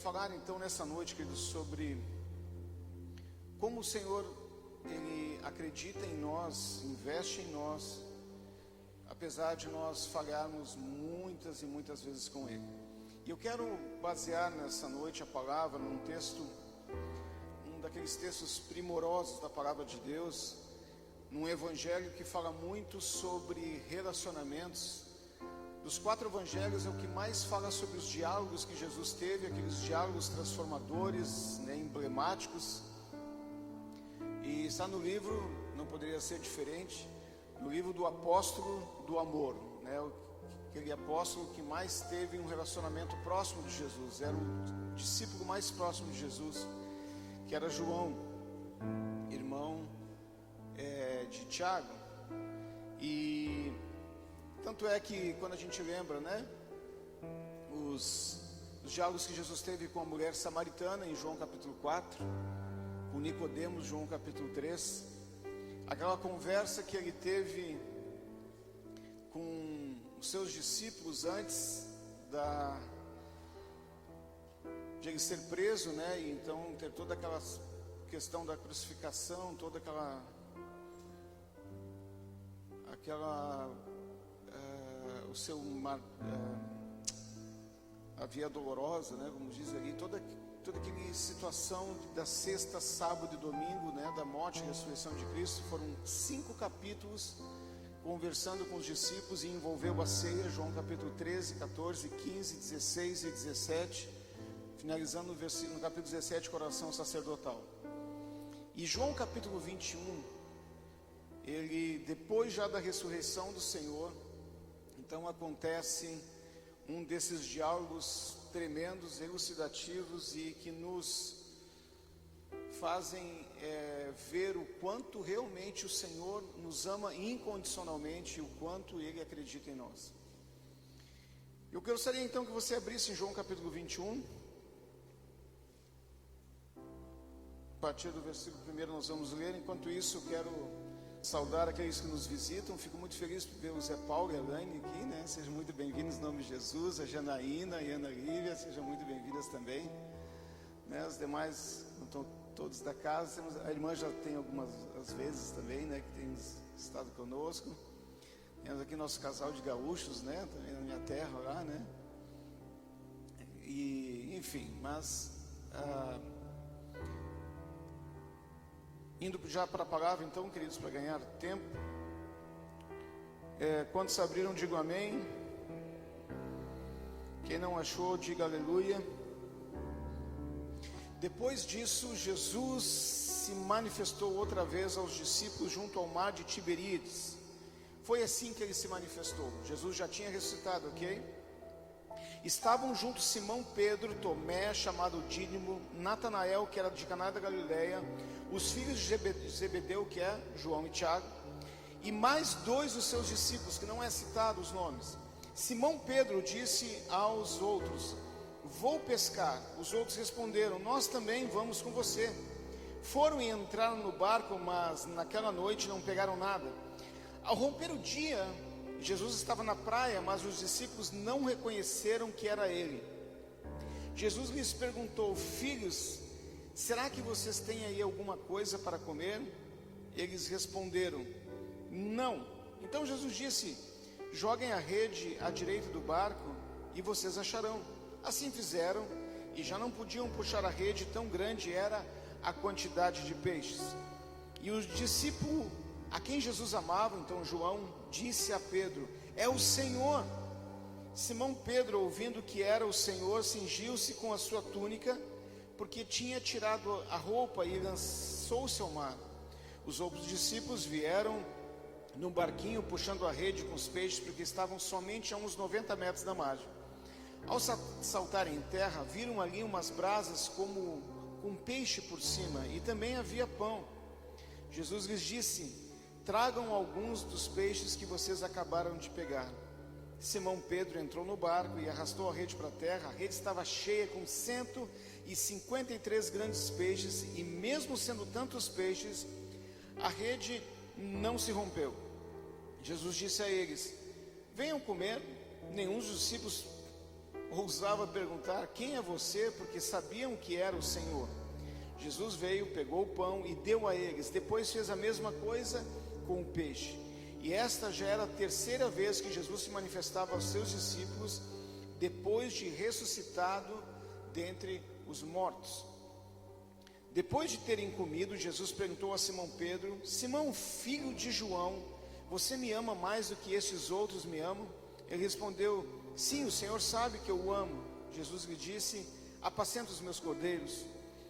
falar então nessa noite, queridos, sobre como o Senhor, Ele acredita em nós, investe em nós, apesar de nós falharmos muitas e muitas vezes com Ele. E eu quero basear nessa noite a palavra num texto, um daqueles textos primorosos da palavra de Deus, num evangelho que fala muito sobre relacionamentos. Dos 4 evangelhos é o que mais fala sobre os diálogos que Jesus teve, aqueles diálogos transformadores, emblemáticos. E está no livro, não poderia ser diferente, no livro do apóstolo do amor, aquele apóstolo que mais teve um relacionamento próximo de Jesus, era o discípulo mais próximo de Jesus, que era João, irmão de Tiago. E tanto é que quando a gente lembra, os diálogos que Jesus teve com a mulher samaritana em João capítulo 4, com Nicodemos, João capítulo 3, aquela conversa que ele teve com os seus discípulos antes de ele ser preso, e então ter toda aquela questão da crucificação, toda a via dolorosa, como diz ali, toda aquela situação da sexta, sábado e domingo, da morte e ressurreição de Cristo. Foram 5 capítulos conversando com os discípulos e envolveu a ceia, João capítulo 13, 14, 15, 16 e 17, finalizando no capítulo 17, coração sacerdotal. E João capítulo 21, ele, depois já da ressurreição do Senhor, então acontece um desses diálogos tremendos, elucidativos e que nos fazem ver o quanto realmente o Senhor nos ama incondicionalmente e o quanto Ele acredita em nós. Eu gostaria então que você abrisse em João capítulo 21, a partir do versículo 1 nós vamos ler. Enquanto isso, eu quero saudar aqueles que nos visitam. Fico muito feliz por ver o Zé Paulo e a Elaine aqui, Sejam muito bem-vindos em nome de Jesus. A Janaína e a Ana Lívia, sejam muito bem-vindas também, Os demais não estão todos da casa. A irmã já tem algumas às vezes também, que tem estado conosco. Temos aqui nosso casal de gaúchos, também na minha terra lá, E, enfim, mas indo já para a palavra, então, queridos, para ganhar tempo. Quantos abriram, digam amém. Quem não achou, diga aleluia. Depois disso, Jesus se manifestou outra vez aos discípulos junto ao mar de Tiberíades. Foi assim que ele se manifestou. Jesus já tinha ressuscitado, ok? Estavam juntos Simão Pedro, Tomé, chamado Dídimo, Natanael, que era de Caná da Galileia, os filhos de Zebedeu, que é João e Tiago, e mais 2 dos seus discípulos, que não é citado os nomes. Simão Pedro disse aos outros: vou pescar. Os outros responderam: nós também vamos com você. Foram e entraram no barco, mas naquela noite não pegaram nada. Ao romper o dia, Jesus estava na praia, mas os discípulos não reconheceram que era ele. Jesus lhes perguntou: filhos, será que vocês têm aí alguma coisa para comer? Eles responderam: não. Então Jesus disse: joguem a rede à direita do barco e vocês acharão. Assim fizeram, e já não podiam puxar a rede, tão grande era a quantidade de peixes. E o discípulo a quem Jesus amava, então João, disse a Pedro: é o Senhor. Simão Pedro, ouvindo que era o Senhor, cingiu-se com a sua túnica, porque tinha tirado a roupa, e lançou-se ao mar. Os outros discípulos vieram num barquinho puxando a rede com os peixes, porque estavam somente a uns 90 metros da margem. Ao saltarem em terra, viram ali umas brasas com peixe por cima, e também havia pão. Jesus lhes disse: tragam alguns dos peixes que vocês acabaram de pegar. Simão Pedro entrou no barco e arrastou a rede para a terra. A rede estava cheia com 153 grandes peixes, e mesmo sendo tantos peixes, a rede não se rompeu. Jesus disse a eles: venham comer. Nenhum dos discípulos ousava perguntar: quem é você? Porque sabiam que era o Senhor. Jesus veio, pegou o pão e deu a eles. Depois fez a mesma coisa com o peixe. E esta já era a terceira vez que Jesus se manifestava aos seus discípulos, depois de ressuscitado dentre os mortos. Depois de terem comido, Jesus perguntou a Simão Pedro: Simão, filho de João, você me ama mais do que estes outros me amam? Ele respondeu: sim, o Senhor sabe que eu o amo. Jesus lhe disse: apacenta os meus cordeiros.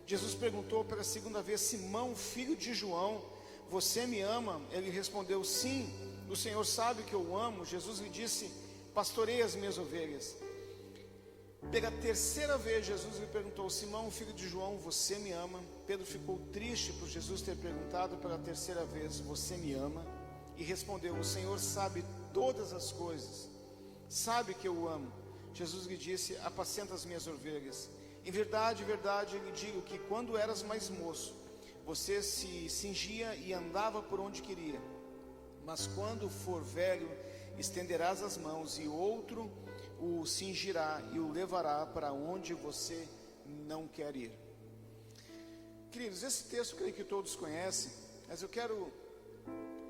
Jesus perguntou pela segunda vez: Simão, filho de João, você me ama? Ele respondeu: sim, o Senhor sabe que eu o amo. Jesus lhe disse: pastorei as minhas ovelhas. Pela terceira vez Jesus lhe perguntou: Simão, filho de João, você me ama? Pedro ficou triste por Jesus ter perguntado pela terceira vez: você me ama? E respondeu: o Senhor sabe todas as coisas, sabe que eu o amo. Jesus lhe disse: apacenta as minhas ovelhas. Em verdade, eu lhe digo que quando eras mais moço, você se cingia e andava por onde queria. Mas quando for velho, estenderás as mãos e outro o cingirá e o levará para onde você não quer ir. Queridos, esse texto eu creio que todos conhecem, mas eu quero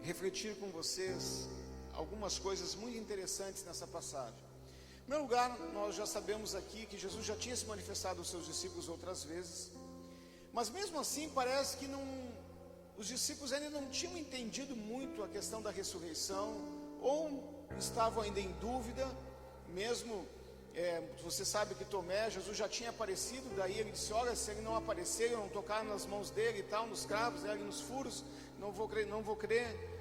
refletir com vocês algumas coisas muito interessantes nessa passagem. Em primeiro lugar, nós já sabemos aqui que Jesus já tinha se manifestado aos seus discípulos outras vezes, mas mesmo assim parece que os discípulos ainda não tinham entendido muito a questão da ressurreição, ou estavam ainda em dúvida. Mesmo, você sabe que Tomé, Jesus já tinha aparecido, daí ele disse: olha, se ele não aparecer, eu não tocar nas mãos dele e tal, nos cravos, ali nos furos, não vou crer.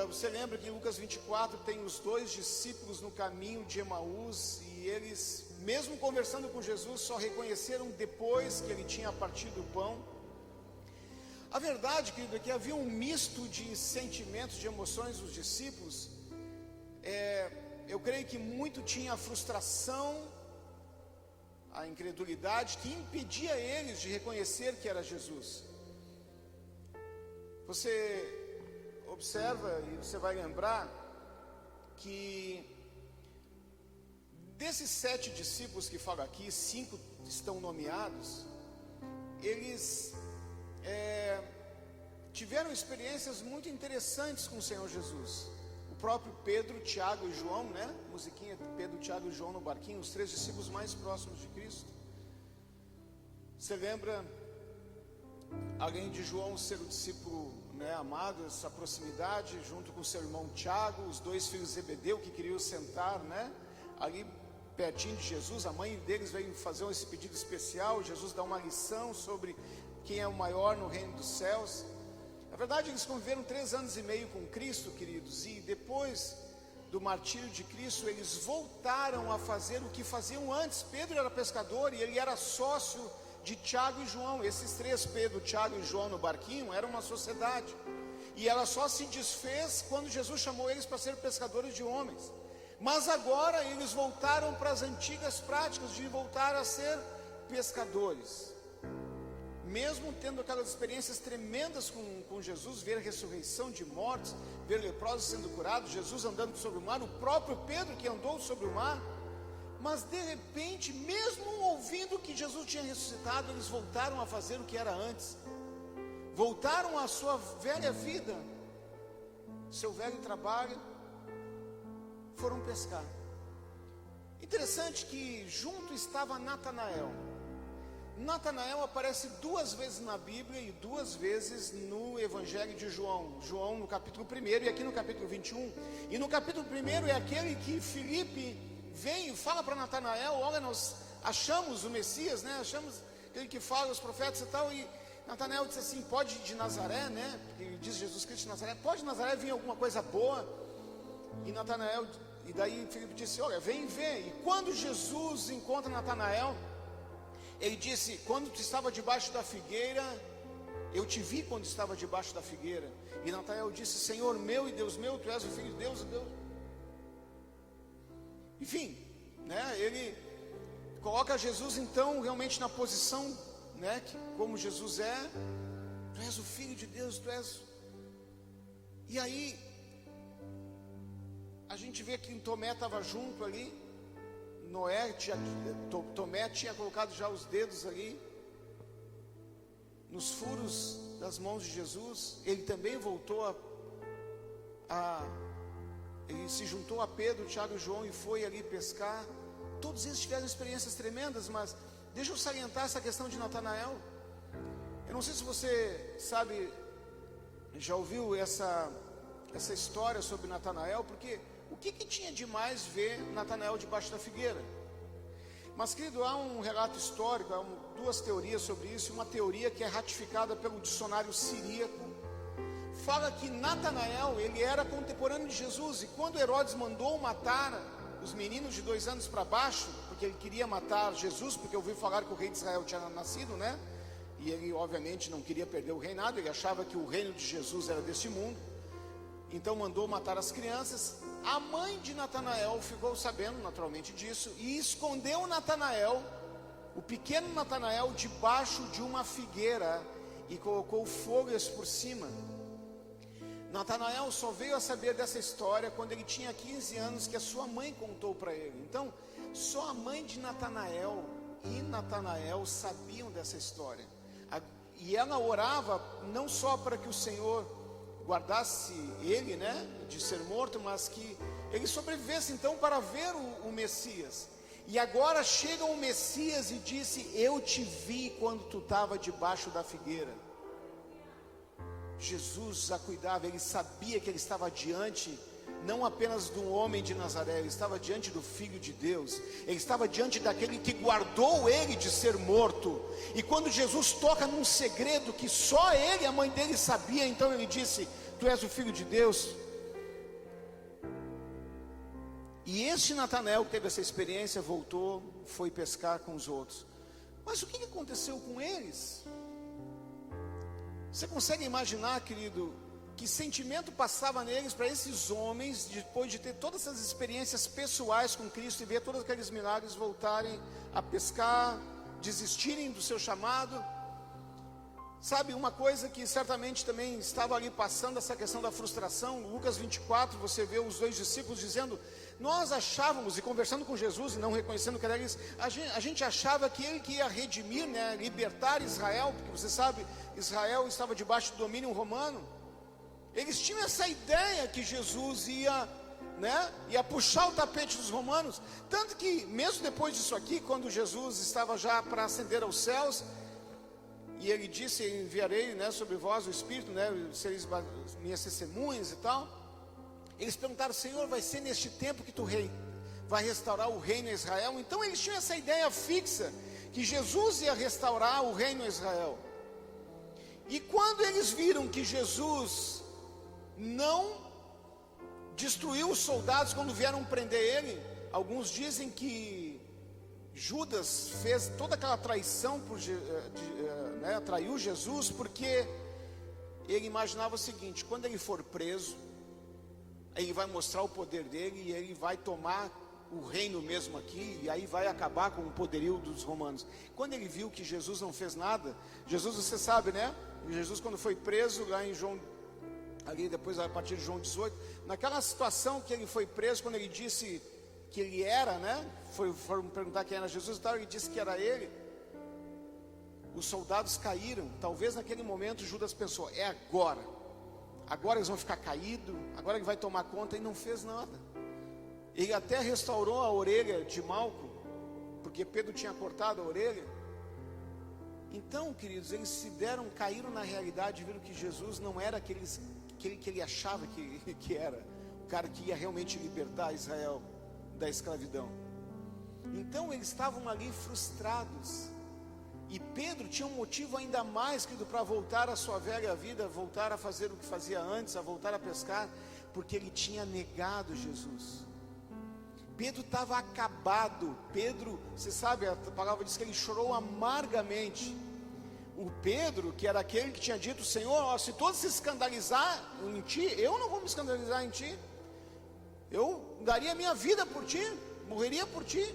Você lembra que em Lucas 24 tem os dois discípulos no caminho de Emaús, e eles, mesmo conversando com Jesus, só reconheceram depois que ele tinha partido o pão. A verdade, querido, é que havia um misto de sentimentos, de emoções dos discípulos. Eu creio que muito tinha a frustração, a incredulidade, que impedia eles de reconhecer que era Jesus. Você observa e você vai lembrar que desses 7 discípulos que falam aqui, 5 estão nomeados. Eles tiveram experiências muito interessantes com o Senhor Jesus. O próprio Pedro, Tiago e João, né? Musiquinha, Pedro, Tiago e João no barquinho, os 3 discípulos mais próximos de Cristo. Você lembra, além de João ser o discípulo, né, amado, essa proximidade, junto com seu irmão Tiago, os 2 filhos de Zebedeu que queriam sentar, né, ali pertinho de Jesus. A mãe deles veio fazer esse pedido especial. Jesus dá uma lição sobre quem é o maior no reino dos céus. Na verdade, eles conviveram 3 anos e meio com Cristo, queridos, e depois do martírio de Cristo, eles voltaram a fazer o que faziam antes. Pedro era pescador e ele era sócio de Tiago e João. Esses 3, Pedro, Tiago e João no barquinho, era uma sociedade, e ela só se desfez quando Jesus chamou eles para ser pescadores de homens. Mas agora eles voltaram para as antigas práticas de voltar a ser pescadores. Mesmo tendo aquelas experiências tremendas com Jesus, ver a ressurreição de mortos, ver leprosos sendo curados, Jesus andando sobre o mar, o próprio Pedro que andou sobre o mar. Mas de repente, mesmo ouvindo que Jesus tinha ressuscitado, eles voltaram a fazer o que era antes. Voltaram à sua velha vida, seu velho trabalho, foram pescar. Interessante que junto estava Natanael. Natanael aparece 2 vezes na Bíblia e 2 vezes no Evangelho de João. João no capítulo 1 e aqui no capítulo 21. E no capítulo 1 é aquele que Filipe vem e fala para Natanael: olha, nós achamos o Messias, né? Achamos aquele que fala os profetas e tal. E Natanael disse assim: pode de Nazaré, né? Porque diz Jesus Cristo de Nazaré, pode de Nazaré vir alguma coisa boa? E daí Filipe disse: olha, vem ver. E quando Jesus encontra Natanael, ele disse: quando tu estava debaixo da figueira, eu te vi quando estava debaixo da figueira. E Natanael disse: Senhor meu e Deus meu, tu és o Filho de Deus. Enfim, né, ele coloca Jesus então realmente na posição, né, que como Jesus é, tu és o Filho de Deus, tu és. E aí a gente vê que Tomé estava junto ali Tomé tinha colocado já os dedos ali nos furos das mãos de Jesus. Ele também voltou ele se juntou a Pedro, Tiago e João e foi ali pescar. Todos eles tiveram experiências tremendas, mas deixa eu salientar essa questão de Natanael. Eu não sei se você sabe, já ouviu essa história sobre Natanael, porque o que tinha de mais ver Natanael debaixo da figueira? Mas, querido, há um relato histórico, há duas teorias sobre isso. Uma teoria que é ratificada pelo dicionário siríaco, fala que Natanael, ele era contemporâneo de Jesus, e quando Herodes mandou matar os meninos de 2 anos para baixo, porque ele queria matar Jesus, porque ouviu falar que o rei de Israel tinha nascido, né? E ele obviamente não queria perder o reinado, ele achava que o reino de Jesus era deste mundo, então mandou matar as crianças. A mãe de Natanael ficou sabendo naturalmente disso e escondeu Natanael, o pequeno Natanael, debaixo de uma figueira e colocou folhas por cima. Natanael só veio a saber dessa história quando ele tinha 15 anos, que a sua mãe contou para ele. Então, só a mãe de Natanael e Natanael sabiam dessa história. E ela orava não só para que o Senhor guardasse ele, né, de ser morto, mas que ele sobrevivesse então para ver o Messias. E agora chega o Messias e disse: eu te vi quando tu estava debaixo da figueira. Jesus a cuidava, ele sabia que ele estava diante não apenas de um homem de Nazaré, ele estava diante do Filho de Deus, ele estava diante daquele que guardou ele de ser morto. E quando Jesus toca num segredo que só ele e a mãe dele sabia, então ele disse: tu és o Filho de Deus. E este Natanael que teve essa experiência voltou, foi pescar com os outros. Mas o que aconteceu com eles? Você consegue imaginar, querido, que sentimento passava neles para esses homens, depois de ter todas essas experiências pessoais com Cristo e ver todos aqueles milagres, voltarem a pescar, desistirem do seu chamado? Sabe, uma coisa que certamente também estava ali passando, essa questão da frustração. Lucas 24, você vê os 2 discípulos dizendo: nós achávamos, e conversando com Jesus e não reconhecendo que era eles, a gente achava que ele que ia redimir, né, libertar Israel, porque você sabe, Israel estava debaixo do domínio romano. Eles tinham essa ideia que Jesus ia puxar o tapete dos romanos. Tanto que mesmo depois disso aqui, quando Jesus estava já para ascender aos céus, e ele disse: enviarei, né, sobre vós o Espírito, né, sereis minhas testemunhas e tal. Eles perguntaram: Senhor, vai ser neste tempo que tu vai restaurar o reino a Israel? Então eles tinham essa ideia fixa, que Jesus ia restaurar o reino a Israel. E quando eles viram que Jesus não destruiu os soldados quando vieram prender ele, alguns dizem que Judas fez toda aquela traição, traiu Jesus, porque ele imaginava o seguinte: quando ele for preso, ele vai mostrar o poder dele e ele vai tomar o reino mesmo aqui, e aí vai acabar com o poderio dos romanos. Quando ele viu que Jesus não fez nada, Jesus, você sabe, né? Jesus, quando foi preso lá em João, ali depois a partir de João 18, naquela situação que ele foi preso, quando ele disse que ele era, né? Foram perguntar quem era Jesus e tal, ele disse que era ele. Os soldados caíram. Talvez naquele momento Judas pensou: é agora eles vão ficar caídos, agora ele vai tomar conta, e não fez nada. Ele até restaurou a orelha de Malco, porque Pedro tinha cortado a orelha. Então, queridos, eles caíram na realidade e viram que Jesus não era aquele que ele achava que era, o cara que ia realmente libertar Israel da escravidão. Então eles estavam ali frustrados, e Pedro tinha um motivo ainda mais, querido, para voltar à sua velha vida, voltar a fazer o que fazia antes, a voltar a pescar, porque ele tinha negado Jesus. Pedro estava acabado. Pedro, você sabe, a palavra diz que ele chorou amargamente. O Pedro, que era aquele que tinha dito: Senhor, se todos se escandalizar em ti, eu não vou me escandalizar em ti, eu daria minha vida por ti, morreria por ti.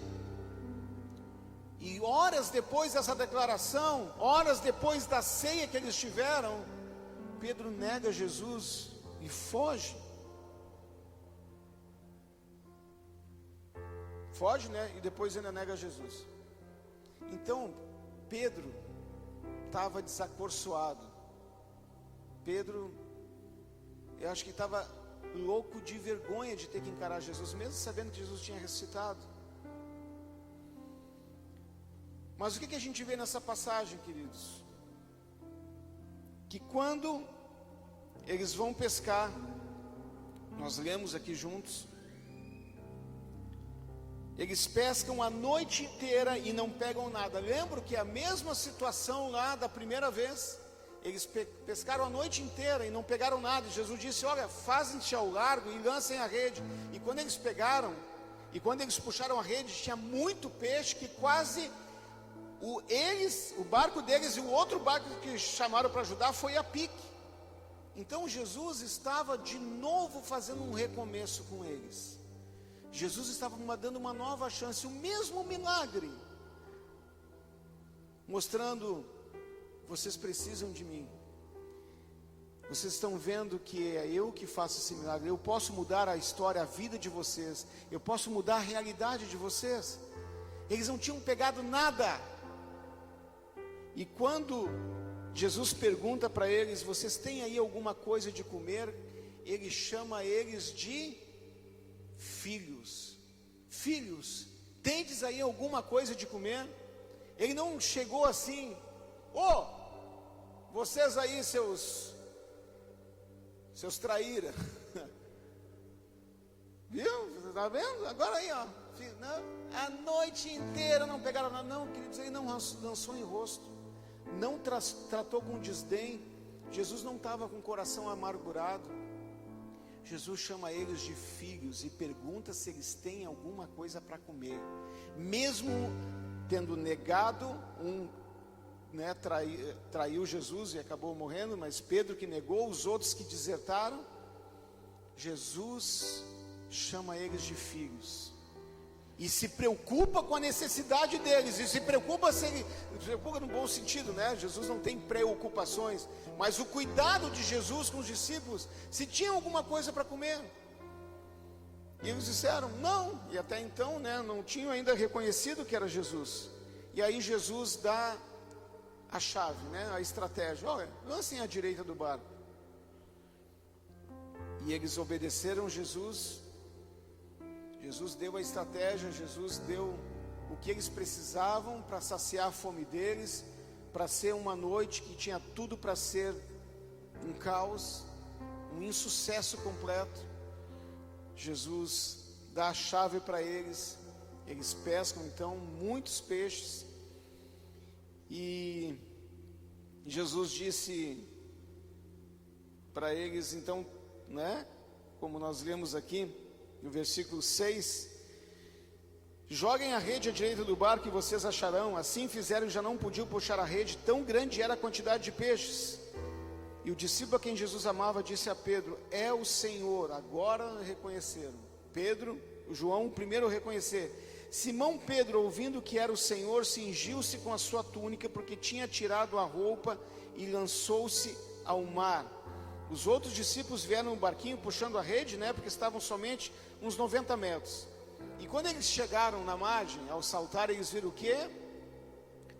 E horas depois dessa declaração, horas depois da ceia que eles tiveram, Pedro nega Jesus e foge. foge, né? E depois ainda nega Jesus. Então, Pedro estava desacorçoado. Pedro, eu acho que estava louco de vergonha de ter que encarar Jesus, mesmo sabendo que Jesus tinha ressuscitado. Mas o que a gente vê nessa passagem, queridos? Que quando eles vão pescar, nós lemos aqui juntos, eles pescam a noite inteira e não pegam nada. Lembro que a mesma situação lá da primeira vez, eles pescaram a noite inteira e não pegaram nada. E Jesus disse: olha, fazem-se ao largo e lancem a rede. E quando eles pegaram, e quando eles puxaram a rede, tinha muito peixe que quase o barco deles e o outro barco que chamaram para ajudar foi a pique. Então Jesus estava de novo fazendo um recomeço com eles. Jesus estava dando uma nova chance, o mesmo milagre, mostrando: vocês precisam de mim. Vocês estão vendo que é eu que faço esse milagre. Eu posso mudar a história, a vida de vocês. Eu posso mudar a realidade de vocês. Eles não tinham pegado nada. E quando Jesus pergunta para eles: vocês têm aí alguma coisa de comer? Ele chama eles de filhos. Filhos, tendes aí alguma coisa de comer? Ele não chegou assim: vocês aí, seus traíra. Viu? Você está vendo? Agora aí, ó. Não, a noite inteira não pegaram nada. Não, queridos, ele não lançou em rosto. Não tratou com desdém. Jesus não estava com o coração amargurado. Jesus chama eles de filhos e pergunta se eles têm alguma coisa para comer. Mesmo tendo negado traiu Jesus e acabou morrendo, mas Pedro que negou, os outros que desertaram, Jesus chama eles de filhos e se preocupa com a necessidade deles, e se preocupa no bom sentido, né? Jesus não tem preocupações, mas o cuidado de Jesus com os discípulos, se tinha alguma coisa para comer. E eles disseram não, e até então, né, não tinham ainda reconhecido que era Jesus. E aí Jesus dá a chave, né, a estratégia: olha, lancem à direita do barco. E eles obedeceram Jesus. Jesus deu a estratégia, Jesus deu o que eles precisavam para saciar a fome deles, para ser uma noite que tinha tudo para ser um caos, um insucesso completo. Jesus dá a chave para eles, eles pescam então muitos peixes, e Jesus disse para eles então, né, como nós lemos aqui no versículo 6: joguem a rede à direita do barco e vocês acharão. Assim fizeram e já não podiam puxar a rede, tão grande era a quantidade de peixes. E o discípulo a quem Jesus amava disse a Pedro: é o Senhor. Agora reconheceram. Pedro, João, primeiro reconhecer. Simão Pedro, ouvindo que era o Senhor, cingiu-se com a sua túnica, porque tinha tirado a roupa, e lançou-se ao mar. Os outros discípulos vieram no barquinho puxando a rede, né, porque estavam somente uns 90 metros. E quando eles chegaram na margem, ao saltar, eles viram o quê?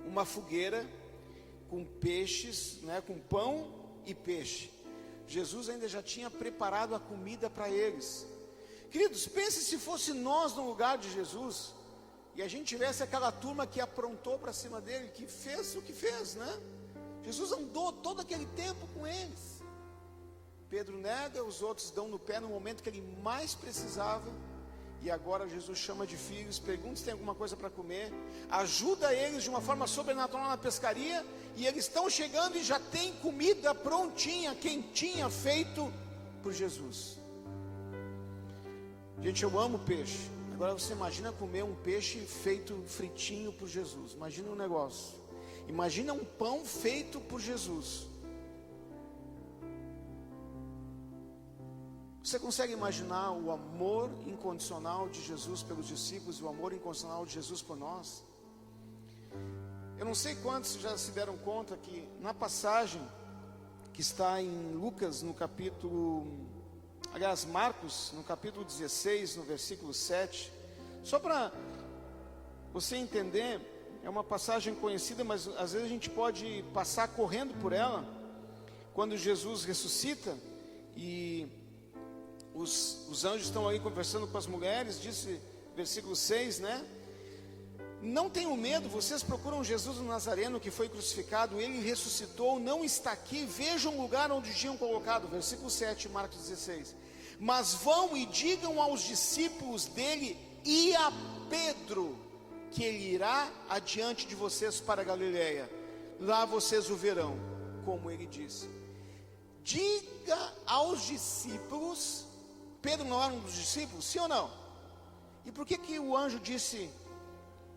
Uma fogueira com peixes, né, com pão e peixe. Jesus ainda já tinha preparado a comida para eles. Queridos, pense se fosse nós no lugar de Jesus, e a gente tivesse aquela turma que aprontou para cima dele, que fez o que fez, né? Jesus andou todo aquele tempo com eles. Pedro nega, os outros dão no pé no momento que ele mais precisava. E agora Jesus chama de filhos, pergunta se tem alguma coisa para comer, ajuda eles de uma forma sobrenatural na pescaria, e eles estão chegando e já tem comida prontinha, quentinha, feito por Jesus. Gente, eu amo peixe. Agora você imagina comer um peixe feito fritinho por Jesus. Imagina um negócio. Imagina um pão feito por Jesus. Você consegue imaginar o amor incondicional de Jesus pelos discípulos e o amor incondicional de Jesus por nós? Eu não sei quantos já se deram conta que na passagem que está em Lucas, no capítulo, aliás, Marcos, no capítulo 16, no versículo 7, Só para você entender, é uma passagem conhecida, mas às vezes a gente pode passar correndo por ela. Quando Jesus ressuscita e os anjos estão aí conversando com as mulheres, disse versículo 6, né? Não tenham medo, vocês procuram Jesus o Nazareno que foi crucificado, ele ressuscitou, não está aqui, vejam o lugar onde tinham colocado, versículo 7, Marcos 16. Mas vão e digam aos discípulos dele e a Pedro, que ele irá adiante de vocês para a Galileia, lá vocês o verão, como ele disse. Diga aos discípulos, Pedro não era um dos discípulos, sim ou não? E por que o anjo disse,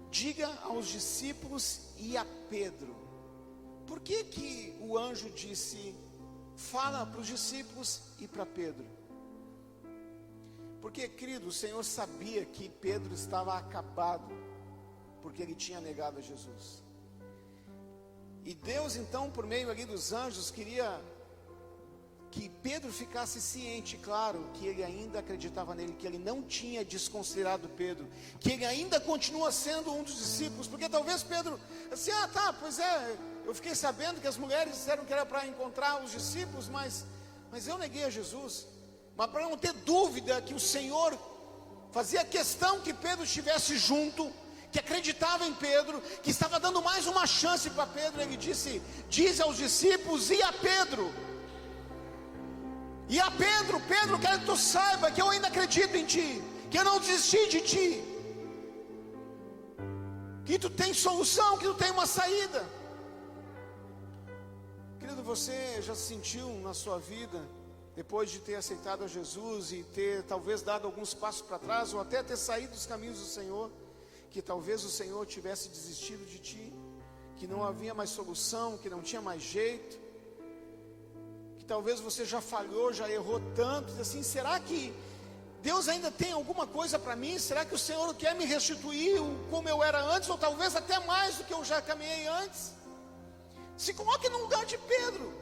diga aos discípulos e a Pedro? Por que o anjo disse, fala para os discípulos e para Pedro? Porque, querido, o Senhor sabia que Pedro estava acabado, porque ele tinha negado a Jesus. E Deus então, por meio ali dos anjos, queria que Pedro ficasse ciente, claro, que ele ainda acreditava nele, que ele não tinha desconsiderado Pedro, que ele ainda continua sendo um dos discípulos, porque talvez Pedro, assim, pois é, eu fiquei sabendo que as mulheres disseram que era para encontrar os discípulos, mas eu neguei a Jesus. Mas para não ter dúvida que o Senhor fazia questão que Pedro estivesse junto, que acreditava em Pedro, que estava dando mais uma chance para Pedro, ele disse, diz aos discípulos e a Pedro, Pedro, quero que tu saiba que eu ainda acredito em ti, que eu não desisti de ti, que tu tem solução, que tu tem uma saída. Querido, você já se sentiu na sua vida, depois de ter aceitado a Jesus e ter talvez dado alguns passos para trás, ou até ter saído dos caminhos do Senhor, que talvez o Senhor tivesse desistido de ti, que não havia mais solução, que não tinha mais jeito, que talvez você já falhou, já errou tanto, assim, será que Deus ainda tem alguma coisa para mim? Será que o Senhor quer me restituir como eu era antes, ou talvez até mais do que eu já caminhei antes? Se coloque no lugar de Pedro.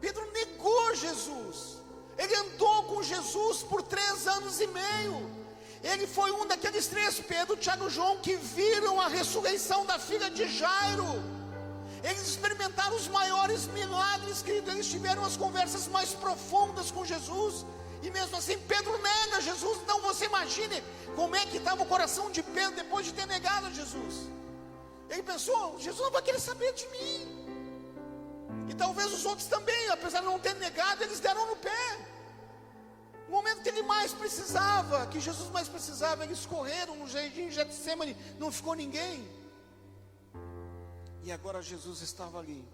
Pedro negou Jesus, ele andou com Jesus por 3 anos e meio, ele foi um daqueles 3, Pedro, Tiago e João, que viram a ressurreição da filha de Jairo. Eles experimentaram os maiores milagres, querido. Eles tiveram as conversas mais profundas com Jesus, e mesmo assim Pedro nega Jesus. Então você imagine como é que estava o coração de Pedro depois de ter negado a Jesus. Ele pensou, Jesus não vai querer saber de mim. E talvez os outros também, apesar de não ter negado, eles deram no pé. No momento que ele mais precisava, que Jesus mais precisava, eles correram no jardim de Getsemane, não ficou ninguém. E agora Jesus estava ali,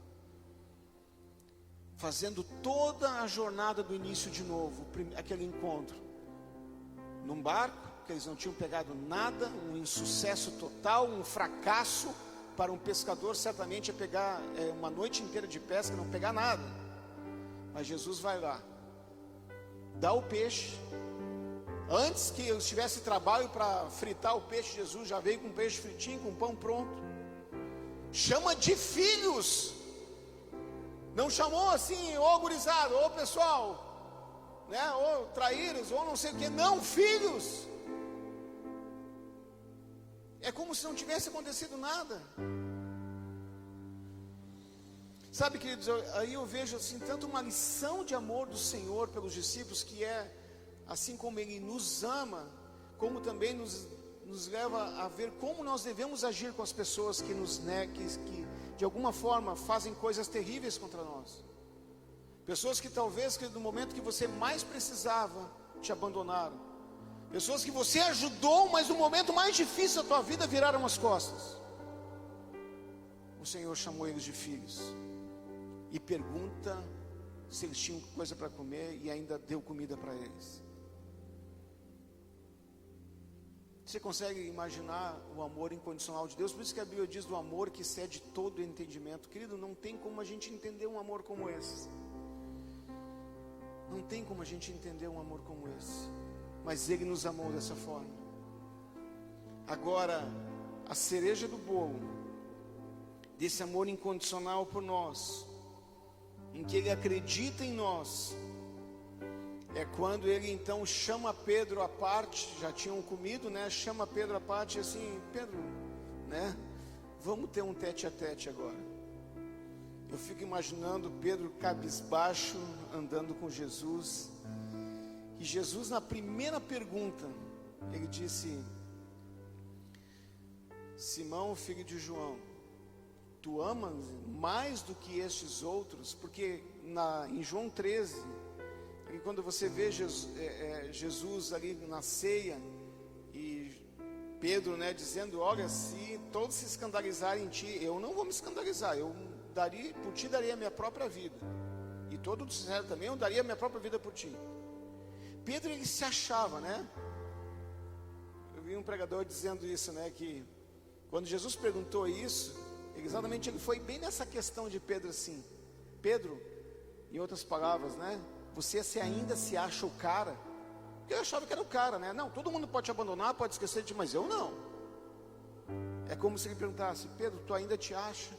fazendo toda a jornada do início de novo, aquele encontro, num barco, que eles não tinham pegado nada, um insucesso total, um fracasso. Para um pescador certamente é pegar uma noite inteira de pesca, não pegar nada. Mas Jesus vai lá, dá o peixe. Antes que eu tivesse trabalho para fritar o peixe, Jesus já veio com um peixe fritinho, com pão pronto. Chama de filhos. Não chamou assim, ô gurizada, ô pessoal, né, ou traíras, ou não sei o que. Não, filhos. É como se não tivesse acontecido nada. Sabe, queridos, aí eu vejo assim, tanto uma lição de amor do Senhor pelos discípulos, que é, assim como Ele nos ama, como também nos leva a ver como nós devemos agir com as pessoas que que de alguma forma fazem coisas terríveis contra nós. Pessoas que talvez, que no momento que você mais precisava, te abandonaram. Pessoas que você ajudou, mas no momento mais difícil da tua vida viraram as costas. O Senhor chamou eles de filhos e pergunta se eles tinham coisa para comer, e ainda deu comida para eles. Você consegue imaginar o amor incondicional de Deus? Por isso que a Bíblia diz do amor que excede todo entendimento. Querido, não tem como a gente entender um amor como esse. Não tem como a gente entender um amor como esse. Mas Ele nos amou dessa forma. Agora, a cereja do bolo desse amor incondicional por nós, em que Ele acredita em nós, é quando ele então chama Pedro à parte, já tinham comido, né? Chama Pedro à parte e assim, Pedro, né? Vamos ter um tete a tete agora. Eu fico imaginando Pedro cabisbaixo, andando com Jesus. E Jesus, na primeira pergunta, ele disse: Simão, filho de João, tu amas mais do que estes outros? Porque em João 13, quando você vê Jesus ali na ceia, e Pedro, né, dizendo: olha, se todos se escandalizarem em ti, eu não vou me escandalizar, por ti daria a minha própria vida, e todos disseram também: eu daria a minha própria vida por ti. Pedro, ele se achava, né? Eu vi um pregador dizendo isso, né, que quando Jesus perguntou isso, exatamente ele foi bem nessa questão de Pedro, assim: Pedro, em outras palavras, né, você ainda se acha o cara? Porque eu achava que era o cara, né? Não, todo mundo pode te abandonar, pode esquecer de ti, mas eu não. É como se ele perguntasse: Pedro, tu ainda te acha?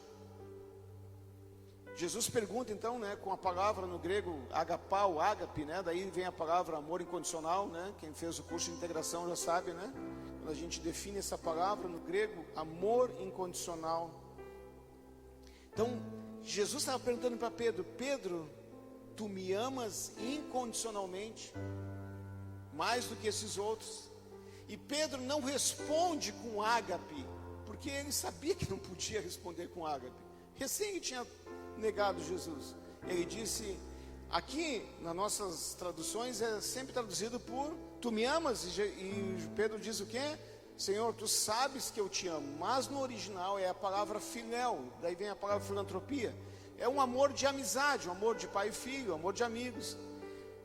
Jesus pergunta então, né, com a palavra no grego agapau, ágape, né? Daí vem a palavra amor incondicional, né? Quem fez o curso de integração já sabe, né? Quando a gente define essa palavra no grego, amor incondicional. Então, Jesus estava perguntando para Pedro: Pedro, tu me amas incondicionalmente, mais do que esses outros? E Pedro não responde com ágape, porque ele sabia que não podia responder com ágape. Recém ele tinha negado Jesus. Ele disse, aqui nas nossas traduções é sempre traduzido por tu me amas, e Pedro diz o quê? Senhor, tu sabes que eu te amo. Mas no original é a palavra filéu, daí vem a palavra filantropia. É um amor de amizade, um amor de pai e filho, um amor de amigos.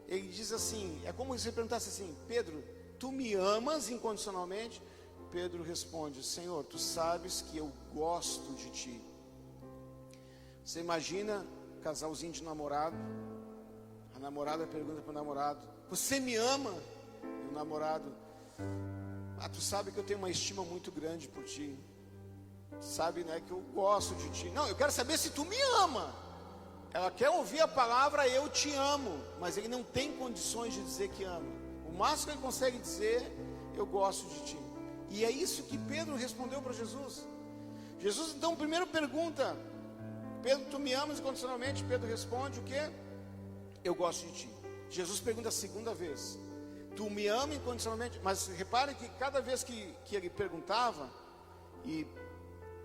Ele diz assim, é como se você perguntasse assim: Pedro, tu me amas incondicionalmente? Pedro responde: Senhor, tu sabes que eu gosto de ti. Você imagina casalzinho de namorado, a namorada pergunta para o namorado: você me ama? E o namorado: tu sabe que eu tenho uma estima muito grande por ti, sabe, né, que eu gosto de ti. Não, eu quero saber se tu me ama. Ela quer ouvir a palavra eu te amo, mas ele não tem condições de dizer que ama. O máximo que ele consegue dizer: eu gosto de ti. E é isso que Pedro respondeu para Jesus. Jesus então primeiro pergunta: Pedro, tu me amas incondicionalmente? Pedro responde o quê? Eu gosto de ti. Jesus pergunta a segunda vez: tu me amas incondicionalmente? Mas repare que cada vez que ele perguntava e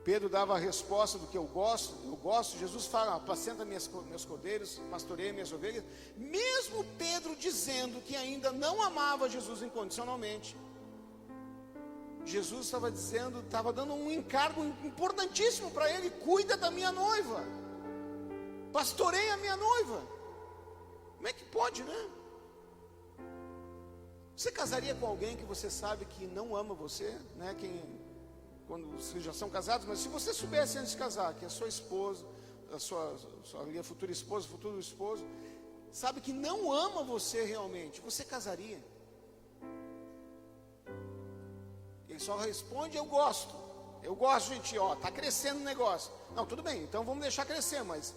Pedro dava a resposta do que eu gosto, Jesus fala: apacenta meus cordeiros, pastoreia minhas ovelhas. Mesmo Pedro dizendo que ainda não amava Jesus incondicionalmente, Jesus estava dando um encargo importantíssimo para ele: cuida da minha noiva, pastoreia a minha noiva. Como é que pode, né? Você casaria com alguém que você sabe que não ama você, né? Quando vocês já são casados, mas se você soubesse antes de casar que a sua esposa, a sua futura esposa, futuro esposo, sabe que não ama você realmente, você casaria? Ele só responde: eu gosto de ti, está crescendo o negócio. Não, tudo bem, então vamos deixar crescer, mas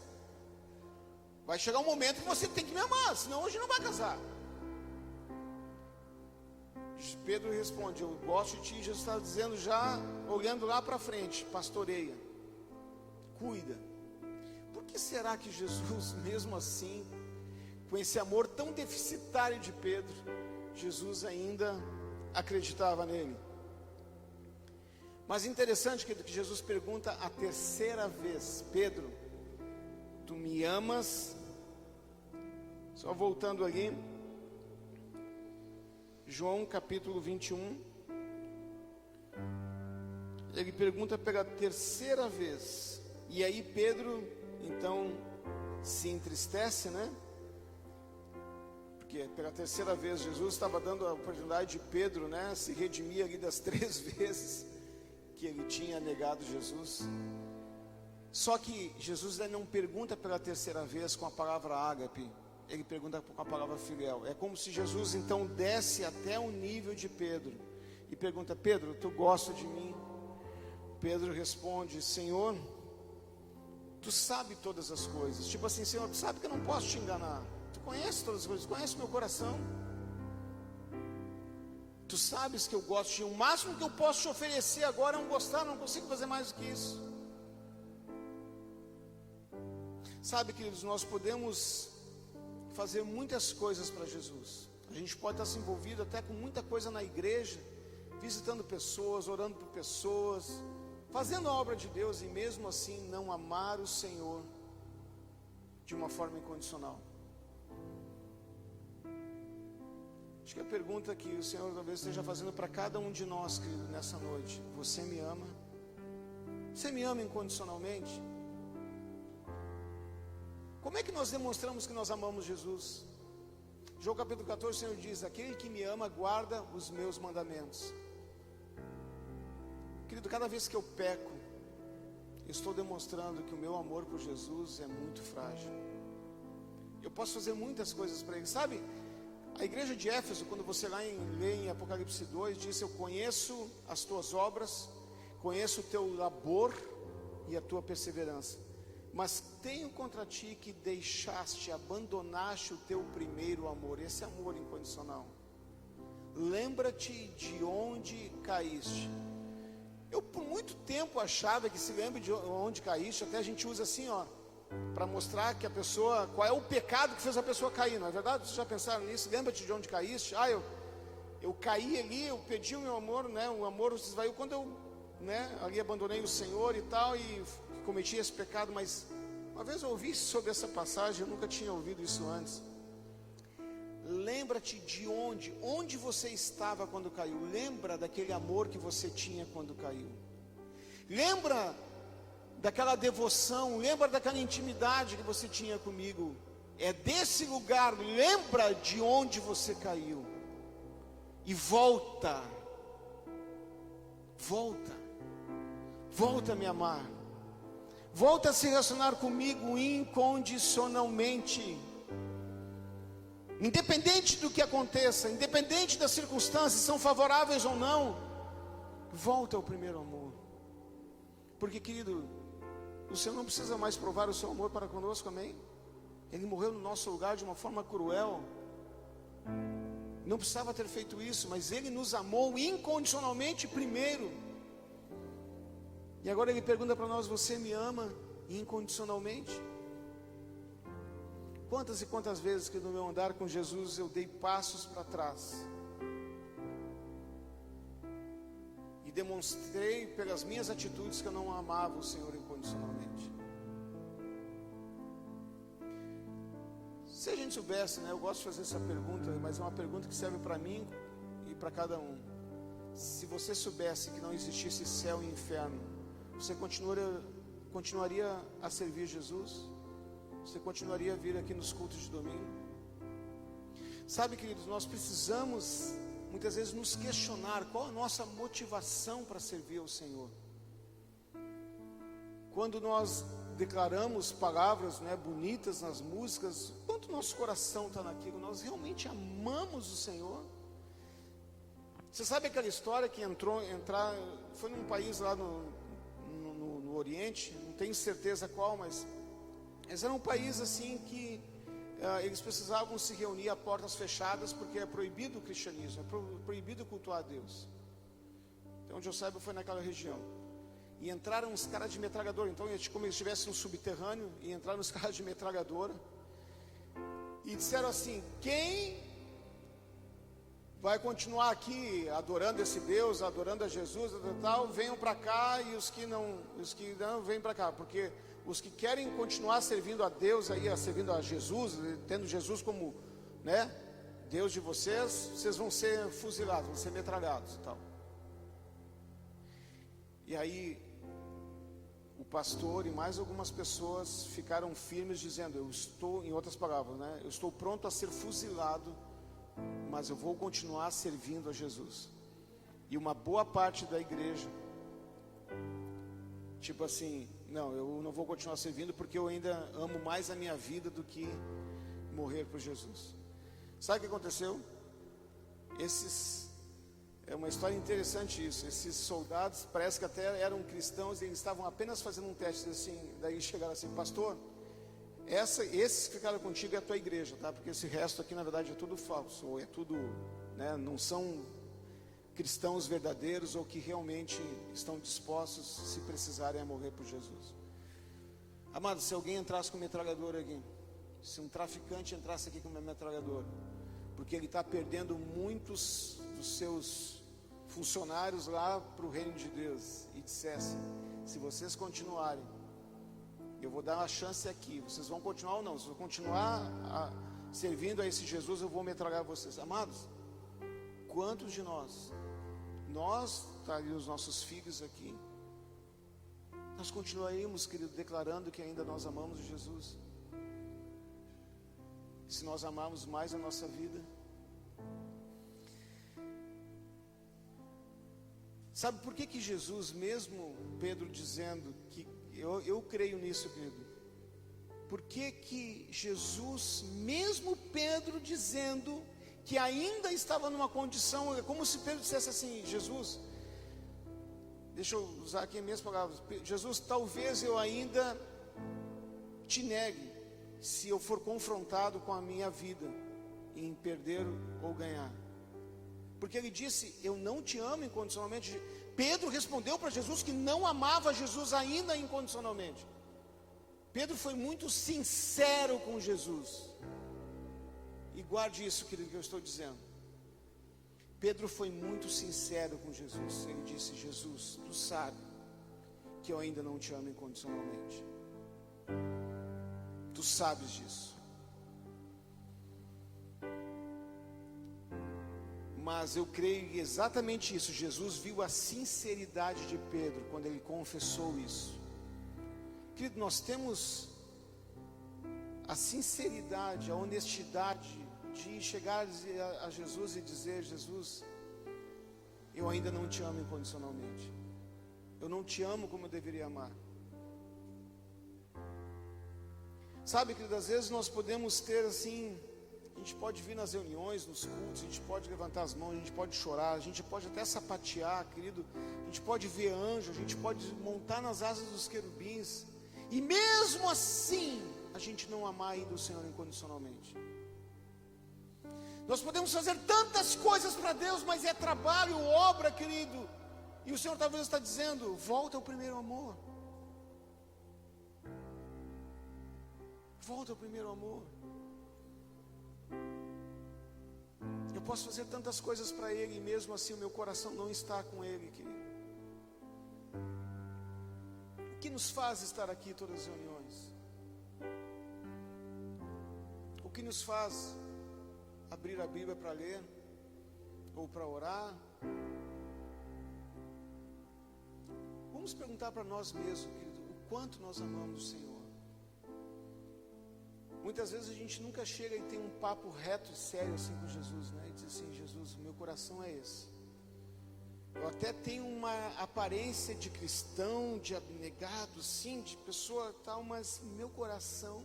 vai chegar um momento que você tem que me amar, senão hoje não vai casar. Pedro responde: eu gosto de ti. Jesus está dizendo, já olhando lá para frente: pastoreia, cuida. Por que será que Jesus, mesmo assim, com esse amor tão deficitário de Pedro, Jesus ainda acreditava nele? Mas interessante que Jesus pergunta a terceira vez: Pedro, tu me amas? Só voltando ali, João capítulo 21, ele pergunta pela terceira vez, e aí Pedro então se entristece, né? Porque pela terceira vez Jesus estava dando a oportunidade de Pedro, né, se redimir ali das 3 vezes que ele tinha negado Jesus. Só que Jesus não pergunta pela terceira vez com a palavra ágape, ele pergunta com a palavra filéu. É como se Jesus então desce até o nível de Pedro e pergunta: Pedro, tu gosta de mim? Pedro responde: Senhor, tu sabe todas as coisas. Tipo assim: Senhor, tu sabe que eu não posso te enganar. Tu conheces todas as coisas, conhece meu coração. Tu sabes que eu gosto de ti. O máximo que eu posso te oferecer agora é um gostar, não consigo fazer mais do que isso. Sabe, queridos, nós podemos fazer muitas coisas para Jesus. A gente pode estar se envolvido até com muita coisa na igreja, visitando pessoas, orando por pessoas, fazendo a obra de Deus e mesmo assim não amar o Senhor de uma forma incondicional. Acho que a pergunta que o Senhor talvez esteja fazendo para cada um de nós, querido, nessa noite: você me ama? Você me ama incondicionalmente? Como é que nós demonstramos que nós amamos Jesus? João capítulo 14, o Senhor diz: aquele que me ama guarda os meus mandamentos. Querido, cada vez que eu peco, eu estou demonstrando que o meu amor por Jesus é muito frágil. Eu posso fazer muitas coisas para Ele, sabe? A igreja de Éfeso, quando você lê em Apocalipse 2, diz: eu conheço as tuas obras, conheço o teu labor e a tua perseverança, mas tenho contra ti que deixaste, abandonaste o teu primeiro amor. Esse amor incondicional. Lembra-te de onde caíste. Eu por muito tempo achava que se lembre de onde caíste, até a gente usa assim, ó, para mostrar que a pessoa, qual é o pecado que fez a pessoa cair, não é verdade? Vocês já pensaram nisso? Lembra-te de onde caíste? Eu caí ali, eu perdi o meu amor, né? O amor se esvaiu quando eu, né, ali abandonei o Senhor e tal, e cometi esse pecado. Mas uma vez eu ouvi sobre essa passagem, eu nunca tinha ouvido isso antes. Lembra-te de onde você estava quando caiu. Lembra daquele amor que você tinha quando caiu. Lembra daquela devoção, lembra daquela intimidade que você tinha comigo. É desse lugar, lembra de onde você caiu. E volta a me amar. Volta a se relacionar comigo incondicionalmente. Independente do que aconteça, independente das circunstâncias, são favoráveis ou não, volta ao primeiro amor. Porque, querido, o Senhor não precisa mais provar o seu amor para conosco, amém? Ele morreu no nosso lugar de uma forma cruel. Não precisava ter feito isso, mas Ele nos amou incondicionalmente primeiro. E agora Ele pergunta para nós: você me ama incondicionalmente? Quantas e quantas vezes que no meu andar com Jesus eu dei passos para trás e demonstrei pelas minhas atitudes que eu não amava o Senhor incondicionalmente. Se a gente soubesse, né, eu gosto de fazer essa pergunta, mas é uma pergunta que serve para mim e para cada um. Se você soubesse que não existisse céu e inferno, você continuaria a servir Jesus? Você continuaria a vir aqui nos cultos de domingo? Sabe, queridos, nós precisamos muitas vezes nos questionar qual a nossa motivação para servir ao Senhor. Quando nós declaramos palavras, né, bonitas nas músicas, quanto nosso coração está naquilo? Nós realmente amamos o Senhor? Você sabe aquela história que foi num país lá no Oriente, não tenho certeza qual, mas era um país assim que eles precisavam se reunir a portas fechadas, porque é proibido o cristianismo, é proibido cultuar a Deus. Então, onde eu saiba, foi naquela região. E entraram uns caras de metralhadora. Então, como eles estivessem no subterrâneo, e entraram uns caras de metralhadora e disseram assim: quem vai continuar aqui adorando esse Deus, adorando a Jesus e tal, venham para cá, e os que não venham para cá, porque os que querem continuar servindo a Deus aí, servindo a Jesus, tendo Jesus como, né, Deus de vocês vão ser fuzilados, vão ser metralhados e tal. E aí o pastor e mais algumas pessoas ficaram firmes, dizendo: eu estou, em outras palavras, né, eu estou pronto a ser fuzilado, mas eu vou continuar servindo a Jesus. E uma boa parte da igreja, tipo assim: não, eu não vou continuar servindo porque eu ainda amo mais a minha vida do que morrer por Jesus. Sabe o que aconteceu? É uma história interessante isso. Esses soldados parece que até eram cristãos e eles estavam apenas fazendo um teste assim. Daí chegaram assim: pastor, Esses que ficaram contigo é a tua igreja, tá? Porque esse resto aqui na verdade é tudo falso, ou é tudo, né? Não são cristãos verdadeiros ou que realmente estão dispostos, se precisarem, a morrer por Jesus. Amado, se alguém entrasse com metralhadora aqui, se um traficante entrasse aqui com uma metralhadora, porque ele está perdendo muitos dos seus funcionários lá para o reino de Deus, e dissesse: se vocês continuarem, eu vou dar uma chance aqui, vocês vão continuar ou não? Se eu continuar servindo a esse Jesus, eu vou metralhar vocês. Amados, quantos de nós tá ali os nossos filhos aqui, nós continuaríamos, querido, declarando que ainda nós amamos Jesus? Se nós amarmos mais a nossa vida, sabe por que Jesus, mesmo Pedro dizendo que, eu creio nisso, querido, por que Jesus, mesmo Pedro dizendo que ainda estava numa condição, é como se Pedro dissesse assim: Jesus, deixa eu usar aqui as minhas palavras, Jesus, talvez eu ainda te negue, se eu for confrontado com a minha vida, em perder ou ganhar. Porque ele disse: eu não te amo incondicionalmente. Pedro respondeu para Jesus que não amava Jesus ainda incondicionalmente. Pedro foi muito sincero com Jesus. E guarde isso, querido, que eu estou dizendo. Pedro foi muito sincero com Jesus. Ele disse: Jesus, tu sabe que eu ainda não te amo incondicionalmente. Tu sabes disso. Mas eu creio exatamente isso. Jesus viu a sinceridade de Pedro quando ele confessou isso. Querido, nós temos a sinceridade, a honestidade de chegar a Jesus e dizer: Jesus, eu ainda não te amo incondicionalmente. Eu não te amo como eu deveria amar. Sabe, querido, às vezes nós podemos ter assim, a gente pode vir nas reuniões, nos cultos, a gente pode levantar as mãos, a gente pode chorar, a gente pode até sapatear, querido, a gente pode ver anjo, a gente pode montar nas asas dos querubins, e mesmo assim, a gente não amar ainda o Senhor incondicionalmente. Nós podemos fazer tantas coisas para Deus, mas é trabalho, obra, querido, e o Senhor talvez está dizendo: volta ao primeiro amor. Volta ao primeiro amor. Eu posso fazer tantas coisas para Ele, e mesmo assim o meu coração não está com Ele, querido. O que nos faz estar aqui em todas as reuniões? O que nos faz abrir a Bíblia para ler, ou para orar? Vamos perguntar para nós mesmos, querido, o quanto nós amamos o Senhor. Muitas vezes a gente nunca chega e tem um papo reto e sério assim com Jesus, né? E diz assim: Jesus, o meu coração é esse. Eu até tenho uma aparência de cristão, de abnegado, sim, de pessoa tal, mas meu coração...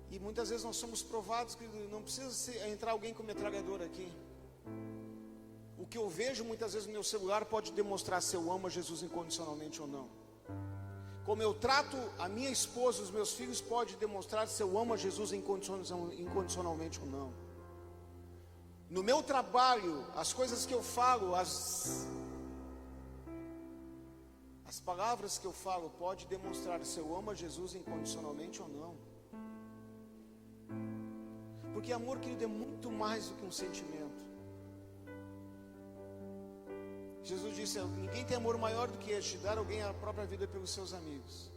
E muitas vezes nós somos provados que não precisa entrar alguém com metralhadora aqui. O que eu vejo muitas vezes no meu celular pode demonstrar se eu amo a Jesus incondicionalmente ou não. Como eu trato a minha esposa, os meus filhos, pode demonstrar se eu amo a Jesus incondicionalmente ou não. No meu trabalho, as coisas que eu falo, as palavras que eu falo, pode demonstrar se eu amo a Jesus incondicionalmente ou não. Porque amor, querido, é muito mais do que um sentimento. Jesus disse: ninguém tem amor maior do que este, dar alguém a própria vida pelos seus amigos.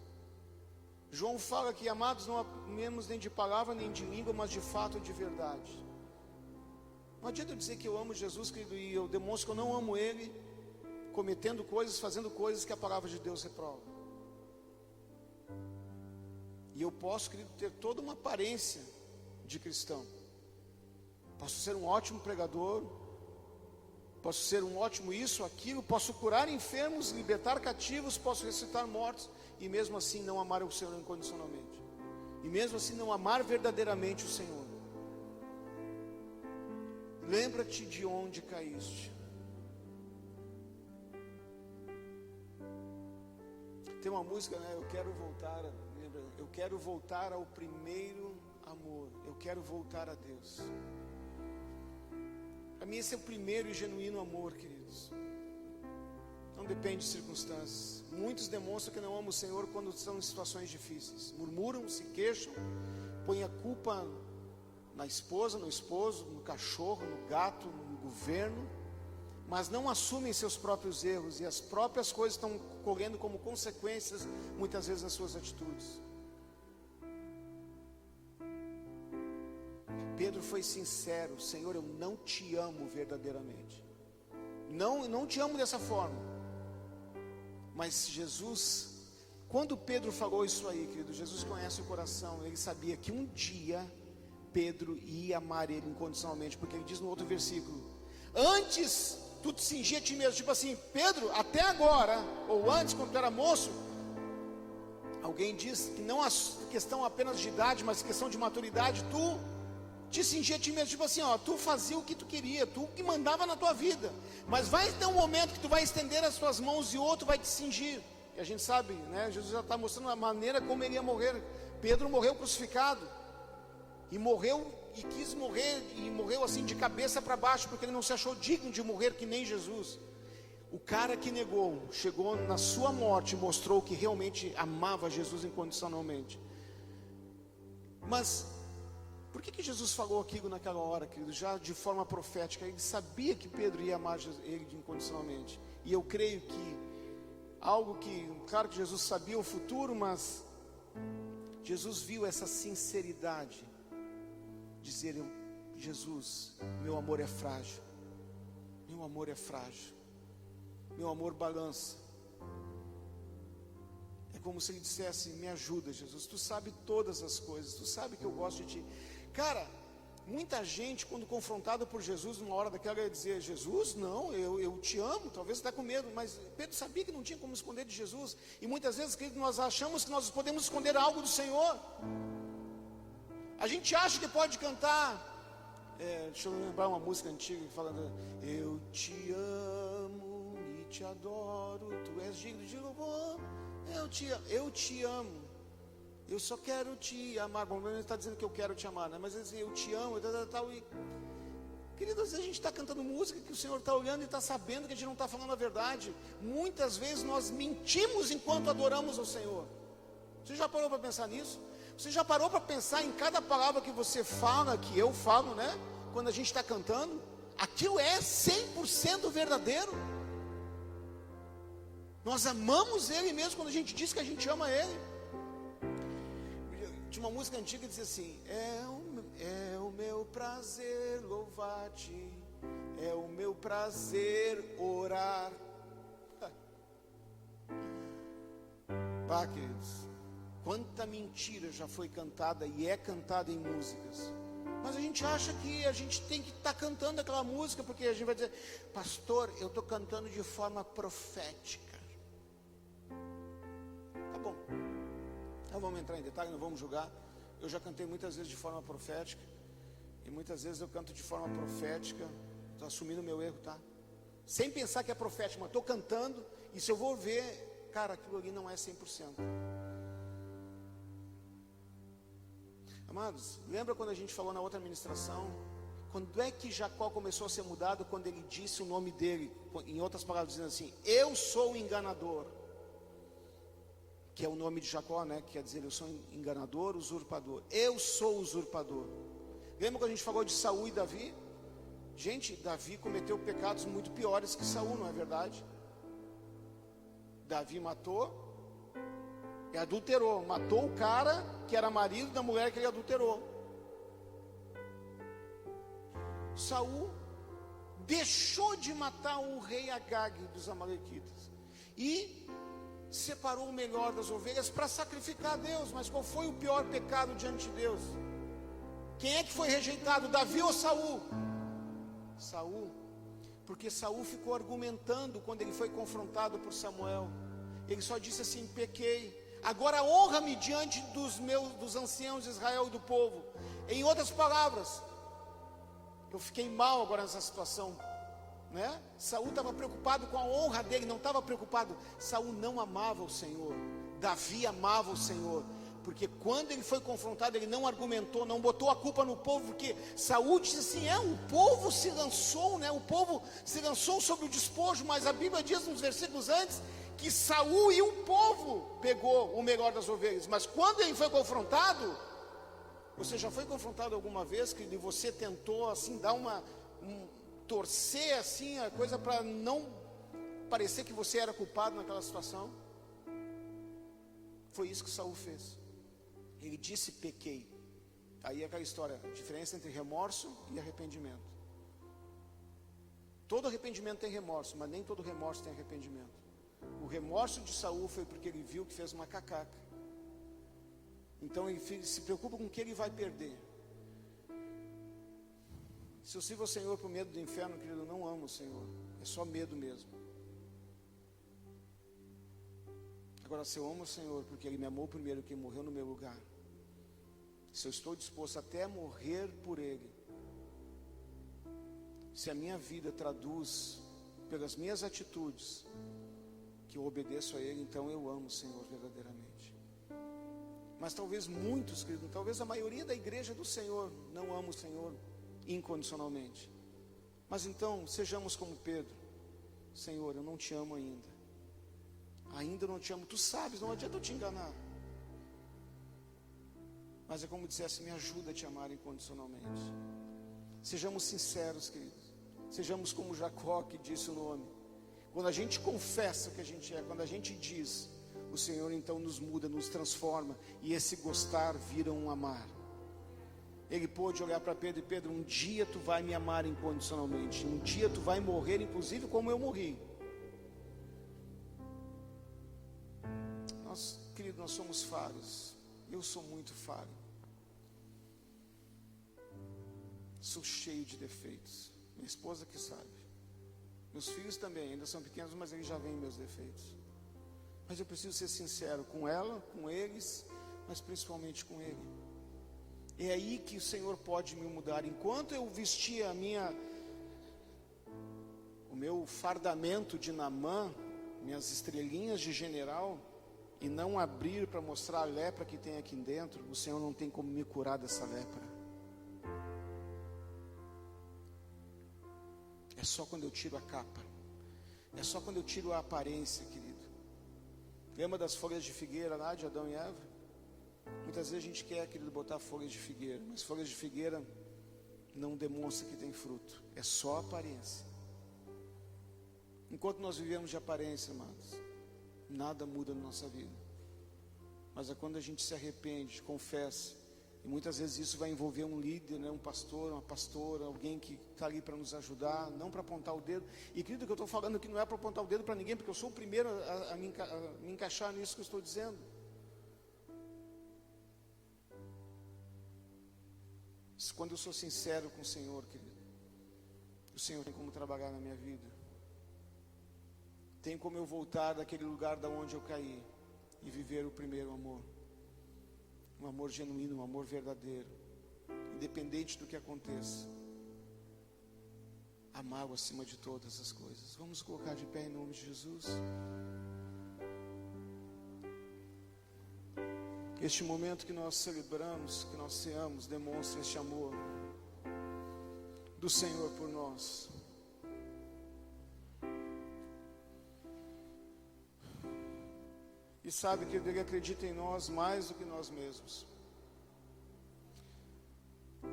João fala que, amados, não amemos nem de palavra nem de língua, mas de fato e de verdade. Não adianta eu dizer que eu amo Jesus, querido, e eu demonstro que eu não amo Ele, cometendo coisas, fazendo coisas que a palavra de Deus reprova. E eu posso, querido, ter toda uma aparência de cristão. Posso ser um ótimo pregador, posso ser um ótimo isso, aquilo, posso curar enfermos, libertar cativos, posso ressuscitar mortos, e mesmo assim não amar o Senhor incondicionalmente, e mesmo assim não amar verdadeiramente o Senhor. Lembra-te de onde caíste. Tem uma música, né? Eu quero voltar ao primeiro amor. Eu quero voltar a Deus. Para mim esse é o primeiro e genuíno amor, queridos. Não depende de circunstâncias. Muitos demonstram que não amam o Senhor quando estão em situações difíceis. Murmuram, se queixam, põem a culpa na esposa, no esposo, no cachorro, no gato, no governo, mas não assumem seus próprios erros, e as próprias coisas estão correndo como consequências, muitas vezes, das suas atitudes. Pedro foi sincero: Senhor, eu não te amo verdadeiramente. Não te amo dessa forma. Mas Jesus, quando Pedro falou isso aí, querido, Jesus conhece o coração. Ele sabia que um dia Pedro ia amar ele incondicionalmente, porque ele diz no outro versículo: antes tu te cingia a ti mesmo. Tipo assim, Pedro, até agora, ou antes, quando tu era moço, alguém diz que não é questão apenas de idade, mas questão de maturidade, tu te cingia a ti mesmo. Tipo assim, ó, tu fazia o que tu queria, tu que mandava na tua vida, mas vai ter um momento que tu vai estender as tuas mãos e outro vai te cingir. E a gente sabe, né, Jesus já está mostrando a maneira como ele ia morrer. Pedro morreu crucificado, e morreu, e quis morrer, e morreu assim de cabeça para baixo, porque ele não se achou digno de morrer que nem Jesus. O cara que negou, chegou na sua morte e mostrou que realmente amava Jesus incondicionalmente. Mas por que Jesus falou aquilo naquela hora, querido? Já de forma profética. Ele sabia que Pedro ia amar ele incondicionalmente. E eu creio que claro que Jesus sabia o futuro, mas Jesus viu essa sinceridade, dizer: Jesus, meu amor é frágil, meu amor é frágil, meu amor balança. É como se ele dissesse: me ajuda, Jesus, tu sabe todas as coisas, tu sabe que eu gosto de ti. Cara, muita gente, quando confrontado por Jesus numa hora daquela, ia dizer: Jesus, não, eu te amo. Talvez você está com medo, mas Pedro sabia que não tinha como esconder de Jesus. E muitas vezes, querido, nós achamos que nós podemos esconder algo do Senhor. A gente acha que pode cantar, deixa eu lembrar uma música antiga falando: eu te amo e te adoro, tu és digno de louvor, eu te amo, eu só quero te amar. Bom, ele está dizendo que eu quero te amar, né? Mas ele diz: eu te amo, tal. E querido, às vezes a gente está cantando música que o Senhor está olhando e está sabendo que a gente não está falando a verdade. Muitas vezes nós mentimos enquanto adoramos ao Senhor. Você já parou para pensar nisso? Você já parou para pensar em cada palavra que você fala, que eu falo, né? Quando a gente está cantando, aquilo é 100% verdadeiro. Nós amamos Ele mesmo quando a gente diz que a gente ama Ele. Tinha uma música antiga que dizia assim: é o meu prazer louvar-te, é o meu prazer orar. Pá, queridos, quanta mentira já foi cantada e é cantada em músicas. Mas a gente acha que a gente tem que estar cantando aquela música, porque a gente vai dizer: pastor, eu estou cantando de forma profética. Tá bom, não vamos entrar em detalhe, não vamos julgar. Eu já cantei muitas vezes de forma profética, e muitas vezes eu canto de forma profética. Estou assumindo o meu erro, tá? Sem pensar que é profético, mas estou cantando, e se eu vou ver, cara, aquilo ali não é 100%. Amados, lembra quando a gente falou na outra ministração? Quando é que Jacó começou a ser mudado? Quando ele disse o nome dele, em outras palavras, dizendo assim: eu sou o enganador. Que é o nome de Jacó, né? Que quer dizer: eu sou enganador, usurpador. Eu sou usurpador. Lembra quando a gente falou de Saul e Davi? Gente, Davi cometeu pecados muito piores que Saul, não é verdade? Davi matou e adulterou, matou o cara que era marido da mulher que ele adulterou. Saul deixou de matar o rei Agag dos amalequitas e separou o melhor das ovelhas para sacrificar a Deus. Mas qual foi o pior pecado diante de Deus? Quem é que foi rejeitado, Davi ou Saul? Saul, porque Saul ficou argumentando quando ele foi confrontado por Samuel. Ele só disse assim: pequei, agora honra-me diante dos anciãos de Israel e do povo. Em outras palavras, eu fiquei mal agora nessa situação, né? Saul estava preocupado com a honra dele, não estava preocupado. Saul não amava o Senhor. Davi amava o Senhor, porque quando ele foi confrontado, ele não argumentou, não botou a culpa no povo, porque Saul disse assim, o povo se lançou, né? O povo se lançou sobre o despojo, mas a Bíblia diz nos versículos antes, que Saul e o povo pegou o melhor das ovelhas. Mas quando ele foi confrontado, você já foi confrontado alguma vez, que você tentou assim, dar torcer assim a coisa para não parecer que você era culpado naquela situação? Foi isso que Saul fez. Ele disse pequei. Aí é aquela história, a diferença entre remorso e arrependimento. Todo arrependimento tem remorso, mas nem todo remorso tem arrependimento. O remorso de Saul foi porque ele viu que fez uma cacaca. Então ele se preocupa com o que ele vai perder. Se eu sirvo ao Senhor por medo do inferno, querido, eu não amo o Senhor. É só medo mesmo. Agora, se eu amo o Senhor porque Ele me amou primeiro, que Ele morreu no meu lugar, se eu estou disposto até a morrer por Ele, se a minha vida traduz pelas minhas atitudes que eu obedeço a Ele, então eu amo o Senhor verdadeiramente. Mas talvez muitos, querido, talvez a maioria da igreja do Senhor não ama o Senhor incondicionalmente. Mas então, sejamos como Pedro. Senhor, eu não te amo ainda. Ainda não te amo. Tu sabes, não adianta eu te enganar. Mas é como dissesse, me ajuda a te amar incondicionalmente. Sejamos sinceros, queridos. Sejamos como Jacó, que disse o nome. Quando a gente confessa o que a gente é, quando a gente diz, o Senhor então nos muda, nos transforma, e esse gostar vira um amar. Ele pôde olhar para Pedro e Pedro, um dia tu vai me amar incondicionalmente, um dia tu vai morrer, inclusive como eu morri. Nós, querido, nós somos falhos. Eu sou muito falho. Sou cheio de defeitos. Minha esposa que sabe. Meus filhos também, ainda são pequenos, mas eles já veem meus defeitos. Mas eu preciso ser sincero com ela, com eles, mas principalmente com Ele. É aí que o Senhor pode me mudar. Enquanto eu vestia o meu fardamento de Naamã, minhas estrelinhas de general, e não abrir para mostrar a lepra que tem aqui dentro, o Senhor não tem como me curar dessa lepra. É só quando eu tiro a capa. É só quando eu tiro a aparência, querido. Lembra das folhas de figueira lá de Adão e Eva? Muitas vezes a gente quer, querido, botar folhas de figueira, mas folhas de figueira não demonstra que tem fruto. É só aparência. Enquanto nós vivemos de aparência, amados, nada muda na nossa vida. Mas é quando a gente se arrepende, confessa, e muitas vezes isso vai envolver um líder, né, um pastor, uma pastora, alguém que está ali para nos ajudar, não para apontar o dedo. E querido, o que eu estou falando aqui não é para apontar o dedo para ninguém, porque eu sou o primeiro a me encaixar nisso que eu estou dizendo. Quando eu sou sincero com o Senhor, querido, o Senhor tem como trabalhar na minha vida. Tem como eu voltar daquele lugar da onde eu caí e viver o primeiro amor. Um amor genuíno, um amor verdadeiro. Independente do que aconteça. Amá-lo acima de todas as coisas. Vamos colocar de pé em nome de Jesus. Este momento que nós celebramos, que nós ceamos, demonstra este amor do Senhor por nós. E sabe que Ele acredita em nós mais do que nós mesmos.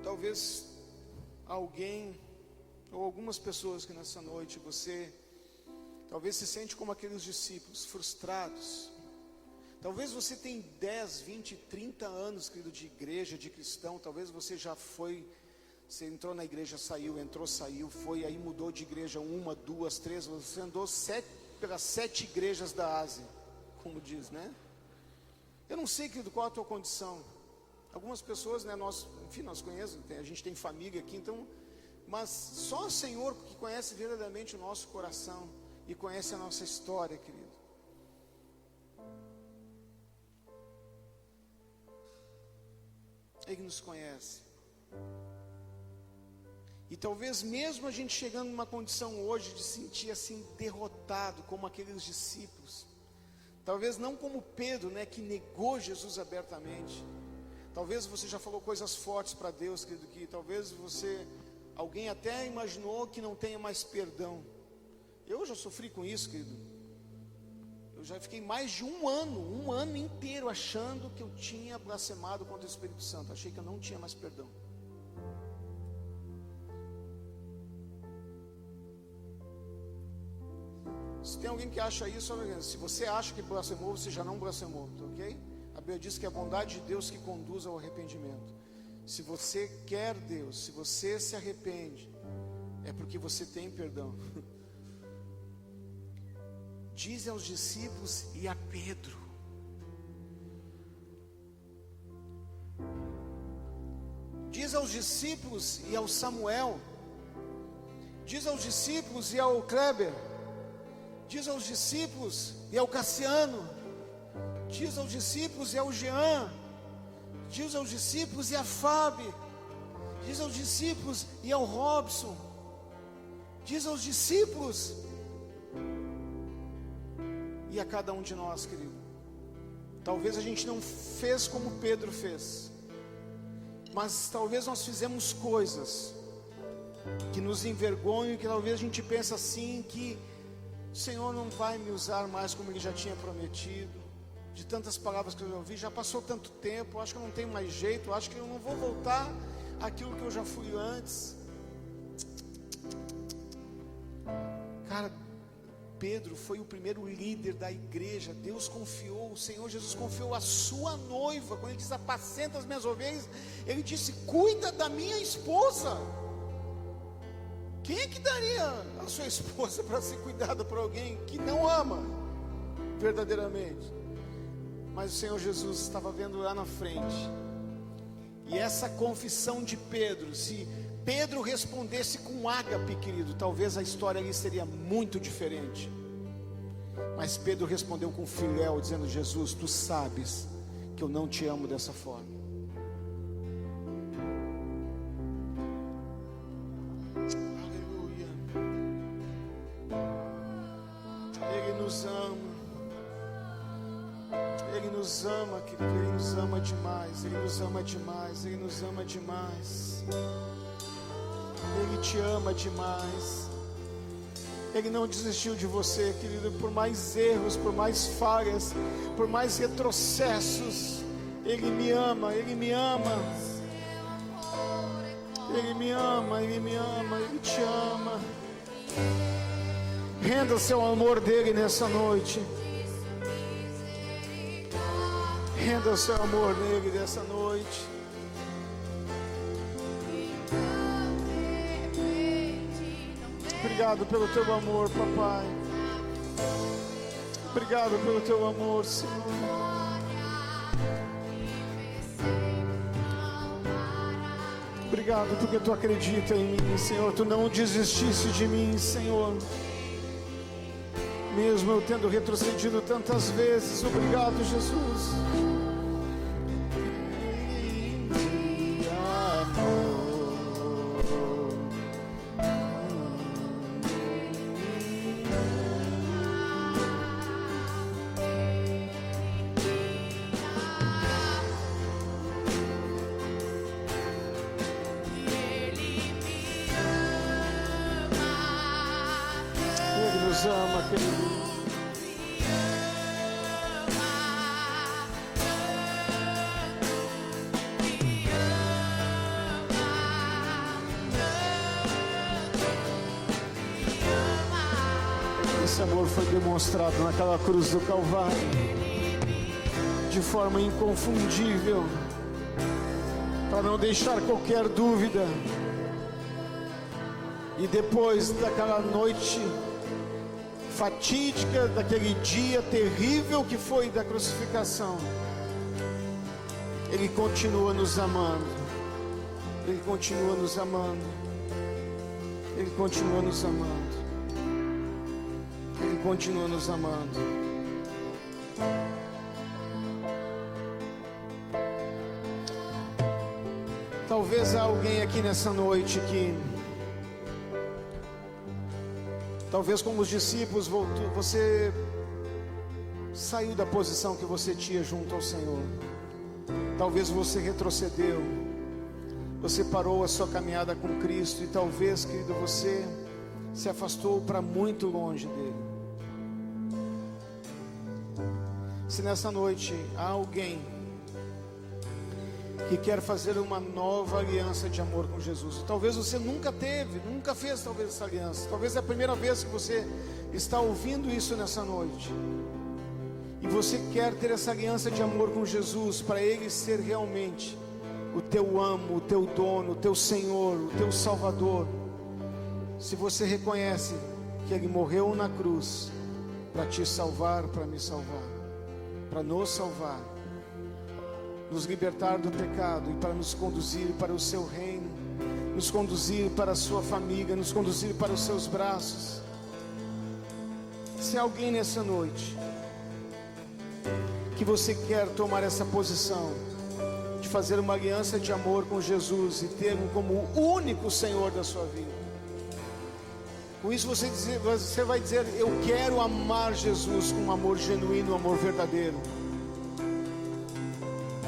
Talvez alguém, ou algumas pessoas que nessa noite você, talvez se sente como aqueles discípulos, frustrados. Talvez você tem 10, 20, 30 anos, querido, de igreja, de cristão. Talvez você já foi, você entrou na igreja, saiu, entrou, saiu, foi, aí mudou de igreja 1, 2, 3. Você andou pelas 7 igrejas da Ásia, como diz, né? Eu não sei, querido, qual a tua condição. Algumas pessoas, né, nós conhecemos, a gente tem família aqui, então, mas só o Senhor que conhece verdadeiramente o nosso coração e conhece a nossa história, querido. Ele nos conhece. E talvez mesmo a gente chegando numa condição hoje de sentir assim derrotado, como aqueles discípulos, Talvez não como Pedro, né, que negou Jesus abertamente. Talvez você já falou coisas fortes para Deus, querido, que talvez alguém até imaginou que não tenha mais perdão. Eu já sofri com isso, querido. Eu já fiquei mais de um ano inteiro achando que eu tinha blasfemado contra o Espírito Santo. Achei que eu não tinha mais perdão. Se tem alguém que acha isso, se você acha que blasfemou, você já não blasfemou, tá ok? A Bíblia diz que é a bondade de Deus que conduz ao arrependimento. Se você quer Deus, se você se arrepende, é porque você tem perdão. Diz aos discípulos e a Pedro. Diz aos discípulos e ao Samuel. Diz aos discípulos e ao Kleber. Diz aos discípulos e ao Cassiano. Diz aos discípulos e ao Jean. Diz aos discípulos e a Fábio. Diz aos discípulos e ao Robson. Diz aos discípulos e a cada um de nós, querido. Talvez a gente não fez como Pedro fez, mas talvez nós fizemos coisas que nos envergonham, que talvez a gente pense assim, que o Senhor não vai me usar mais como Ele já tinha prometido. De tantas palavras que eu já ouvi, já passou tanto tempo, acho que eu não tenho mais jeito, acho que eu não vou voltar àquilo que eu já fui antes. Cara, Pedro foi o primeiro líder da igreja. Deus confiou, o Senhor Jesus confiou a sua noiva. Quando Ele diz apacenta as minhas ovelhas, Ele disse cuida da minha esposa. Quem é que daria a sua esposa para ser cuidada por alguém que não ama verdadeiramente? Mas o Senhor Jesus estava vendo lá na frente. E essa confissão de Pedro, se Pedro respondesse com ágape, querido, talvez a história ali seria muito diferente. Mas Pedro respondeu com filéu, dizendo: Jesus, tu sabes que eu não te amo dessa forma. Aleluia. Ele nos ama. Ele nos ama, querido. Ele nos ama demais. Ele nos ama demais. Ele nos ama demais. Ele te ama demais. Ele não desistiu de você, querido. Por mais erros, por mais falhas, por mais retrocessos, Ele me ama, Ele me ama. Ele me ama, Ele me ama, Ele te ama. Renda-se ao amor dEle nessa noite. Renda-se ao amor dEle nessa noite. Obrigado pelo teu amor, papai. Obrigado pelo teu amor, Senhor. Obrigado porque tu acredita em mim, Senhor. Tu não desististe de mim, Senhor. Mesmo eu tendo retrocedido tantas vezes. Obrigado, Jesus. Ama, querido. Esse amor foi demonstrado naquela cruz do Calvário de forma inconfundível, para não deixar qualquer dúvida. E depois daquela noite fatídica, daquele dia terrível que foi da crucificação, Ele continua nos amando. Ele continua nos amando. Ele continua nos amando. Ele continua nos amando. Talvez há alguém aqui nessa noite que talvez como os discípulos você saiu da posição que você tinha junto ao Senhor. Talvez você retrocedeu, você parou a sua caminhada com Cristo, e talvez, querido, você se afastou para muito longe dele. Se nessa noite há alguém que quer fazer uma nova aliança de amor com Jesus, talvez você nunca fez talvez essa aliança, talvez é a primeira vez que você está ouvindo isso nessa noite, e você quer ter essa aliança de amor com Jesus, para Ele ser realmente o teu amo, o teu dono, o teu Senhor, o teu Salvador. Se você reconhece que Ele morreu na cruz para te salvar, para me salvar, para nos salvar, nos libertar do pecado e para nos conduzir para o seu reino, nos conduzir para a sua família, nos conduzir para os seus braços. Se há alguém nessa noite que você quer tomar essa posição de fazer uma aliança de amor com Jesus e tê-lo como o único Senhor da sua vida, com isso você vai dizer: eu quero amar Jesus com um amor genuíno, um amor verdadeiro.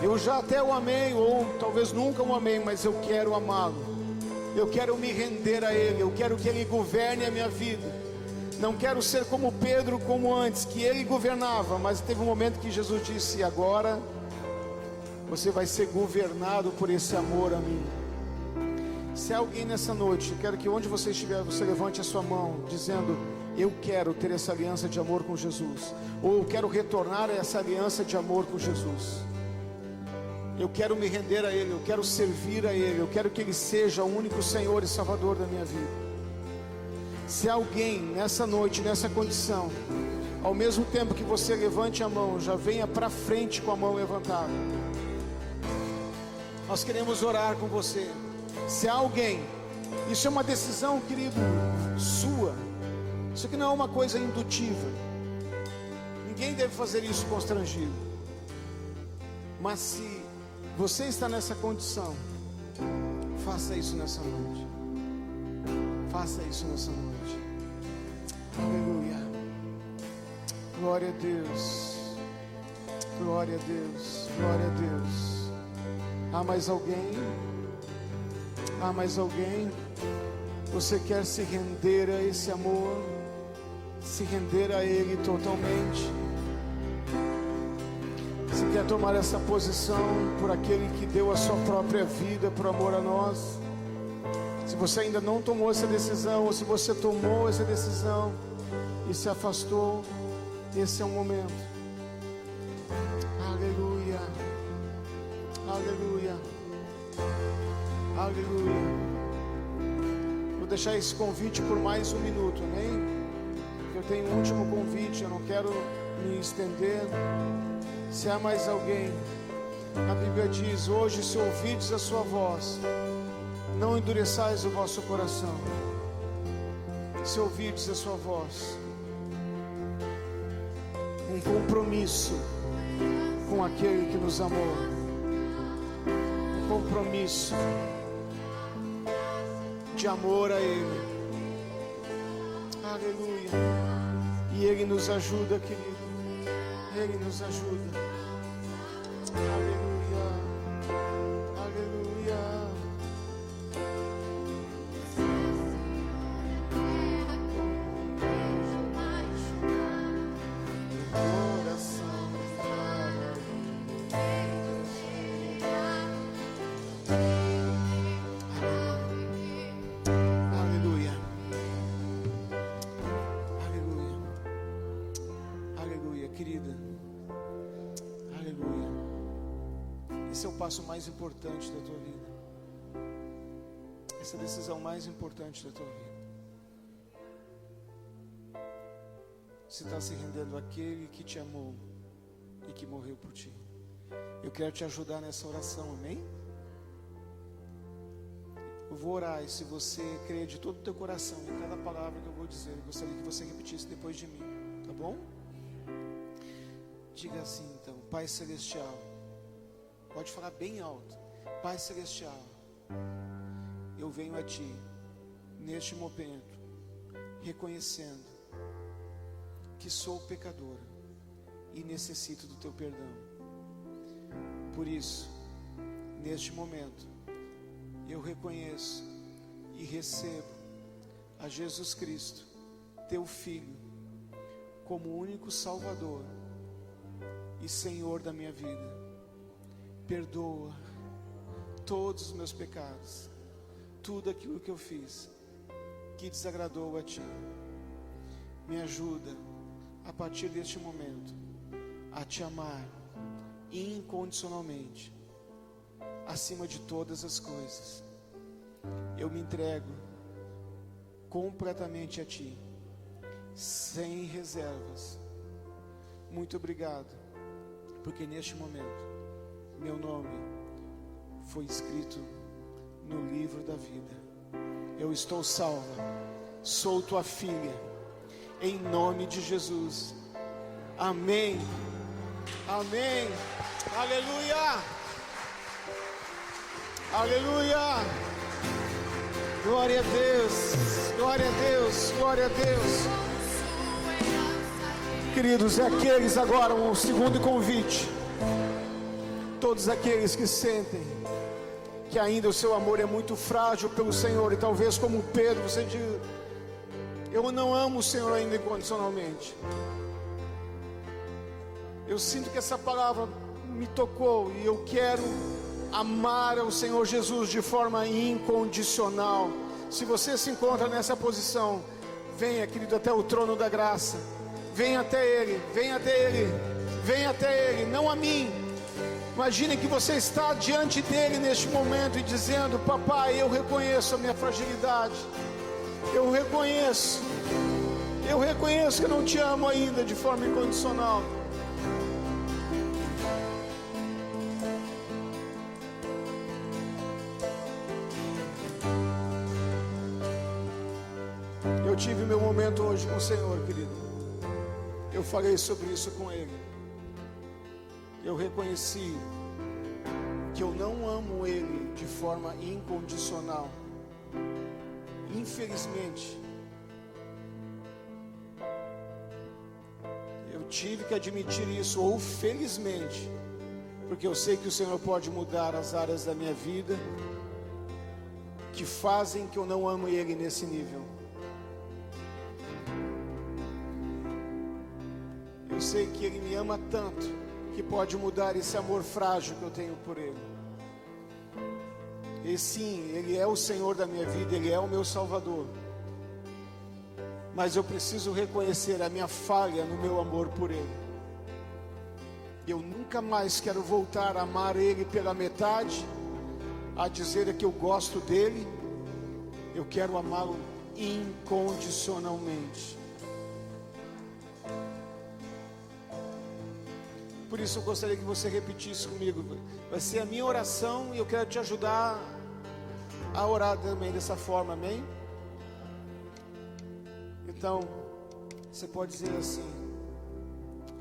Eu já até o amei, ou talvez nunca o amei, mas eu quero amá-lo. Eu quero me render a Ele, eu quero que Ele governe a minha vida. Não quero ser como Pedro, como antes, que ele governava, mas teve um momento que Jesus disse: agora você vai ser governado por esse amor a mim. Se há alguém nessa noite, eu quero que onde você estiver, você levante a sua mão, dizendo: eu quero ter essa aliança de amor com Jesus, ou eu quero retornar a essa aliança de amor com Jesus. Eu quero me render a Ele, eu quero servir a Ele, eu quero que Ele seja o único Senhor e Salvador da minha vida. Se há alguém nessa noite, nessa condição, ao mesmo tempo que você levante a mão, já venha para frente com a mão levantada. Nós queremos orar com você. Se há alguém, isso é uma decisão, querido, sua. Isso aqui não é uma coisa indutiva. Ninguém deve fazer isso constrangido. Mas se você está nessa condição, faça isso nessa noite. Faça isso nessa noite. Aleluia. Glória a Deus. Glória a Deus. Glória a Deus. Há mais alguém? Há mais alguém? Você quer se render a esse amor? Se render a Ele totalmente? Você quer tomar essa posição por aquele que deu a sua própria vida por amor a nós? Se você ainda não tomou essa decisão, ou se você tomou essa decisão e se afastou, esse é o momento. Aleluia. Aleluia. Aleluia. Vou deixar esse convite por mais um minuto, amém? Eu tenho um último convite, eu não quero me estender. Se há mais alguém, a Bíblia diz: hoje, se ouvides a sua voz, não endureçais o vosso coração. Se ouvides a sua voz, um compromisso com aquele que nos amou, um compromisso de amor a Ele. Aleluia. E Ele nos ajuda, querido. Ele nos ajuda. Aleluia. Aleluia. Esse é o passo mais importante da tua vida. Essa é a decisão mais importante da tua vida. Você está se rendendo àquele que te amou e que morreu por ti. Eu quero te ajudar nessa oração, amém? Eu vou orar, e se você crer de todo o teu coração em cada palavra que eu vou dizer, eu gostaria que você repetisse depois de mim, tá bom? Diga assim então: Pai Celestial. Pode falar bem alto. Pai Celestial, eu venho a Ti neste momento, reconhecendo que sou pecadora e necessito do teu perdão. Por isso, neste momento, eu reconheço e recebo a Jesus Cristo, teu Filho, como único Salvador e Senhor da minha vida. Perdoa todos os meus pecados, tudo aquilo que eu fiz que desagradou a Ti. Me ajuda, a partir deste momento, a Te amar incondicionalmente, acima de todas as coisas. Eu me entrego completamente a Ti, sem reservas. Muito obrigado, porque neste momento, meu nome foi escrito no livro da vida. Eu estou salva, sou tua filha, em nome de Jesus. Amém, amém, aleluia, aleluia, glória a Deus, glória a Deus, glória a Deus. Queridos, é aqueles agora, um segundo convite, todos aqueles que sentem que ainda o seu amor é muito frágil pelo Senhor, e talvez como Pedro, você diz: eu não amo o Senhor ainda incondicionalmente. Eu sinto que essa palavra me tocou, e eu quero amar ao Senhor Jesus de forma incondicional. Se você se encontra nessa posição, venha, querido, até o trono da graça. Venha até Ele, venha até Ele, venha até Ele, não a mim. Imagine que você está diante dele neste momento e dizendo: papai, eu reconheço a minha fragilidade, eu reconheço que eu não te amo ainda de forma incondicional. Eu tive meu momento hoje com o Senhor, querido. Eu falei sobre isso com Ele. Eu reconheci que eu não amo Ele de forma incondicional. Infelizmente, eu tive que admitir isso, ou felizmente, porque eu sei que o Senhor pode mudar as áreas da minha vida que fazem que eu não amo Ele nesse nível. Eu sei que Ele me ama tanto que pode mudar esse amor frágil que eu tenho por Ele. E sim, Ele é o Senhor da minha vida, Ele é o meu Salvador. Mas eu preciso reconhecer a minha falha no meu amor por Ele. Eu nunca mais quero voltar a amar Ele pela metade, a dizer que eu gosto dEle. Eu quero amá-lo incondicionalmente. Por isso eu gostaria que você repetisse comigo. Vai ser a minha oração e eu quero te ajudar a orar também dessa forma, amém? Então, você pode dizer assim: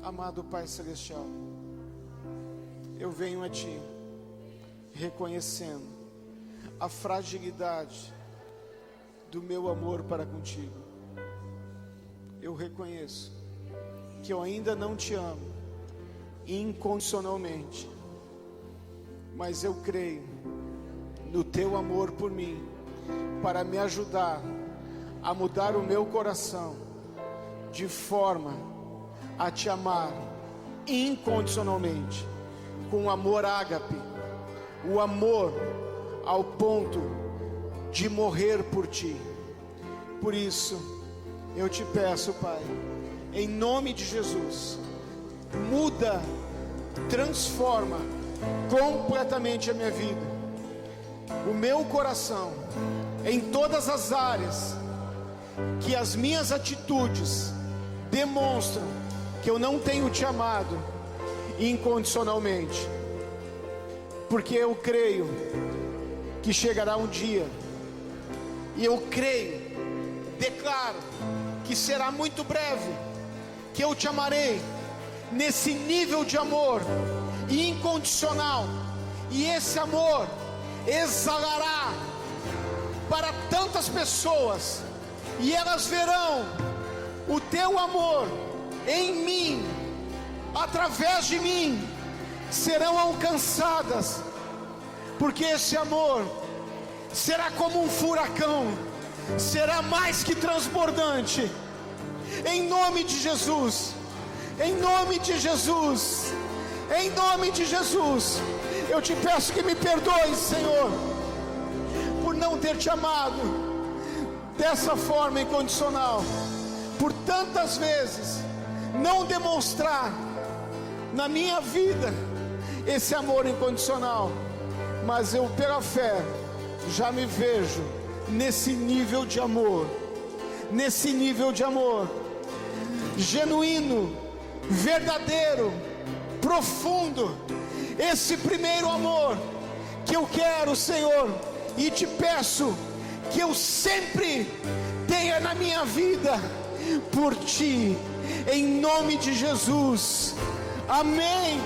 amado Pai Celestial, eu venho a Ti reconhecendo a fragilidade do meu amor para contigo. Eu reconheço que eu ainda não Te amo incondicionalmente, mas eu creio no Teu amor por mim, para me ajudar a mudar o meu coração, de forma a Te amar incondicionalmente, com amor ágape, o amor ao ponto de morrer por Ti. Por isso, eu Te peço, Pai, em nome de Jesus, muda, transforma completamente a minha vida, o meu coração, em todas as áreas que as minhas atitudes demonstram que eu não tenho Te amado incondicionalmente, porque eu creio que chegará um dia, e eu creio, declaro que será muito breve, que eu Te amarei nesse nível de amor incondicional, e esse amor exalará para tantas pessoas, e elas verão o Teu amor em mim, através de mim, serão alcançadas, porque esse amor será como um furacão, será mais que transbordante. Em nome de Jesus, em nome de Jesus, em nome de Jesus, eu te peço que me perdoe, Senhor, por não ter te amado dessa forma incondicional, por tantas vezes não demonstrar na minha vida esse amor incondicional, mas eu, pela fé, já me vejo nesse nível de amor, genuíno, verdadeiro, profundo, esse primeiro amor que eu quero, Senhor, e te peço que eu sempre tenha na minha vida por ti, em nome de Jesus. Amém,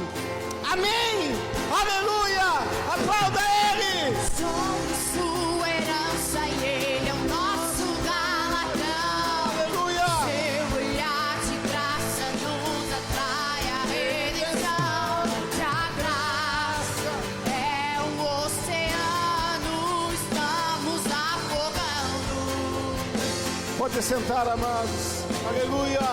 amém, aleluia, aplauda Ele. Somos sua herança e Ele é o nosso galardão. Aleluia. Seu olhar de graça nos atrai a redenção. Que a graça é um oceano, estamos afogando. Pode sentar, amados, aleluia.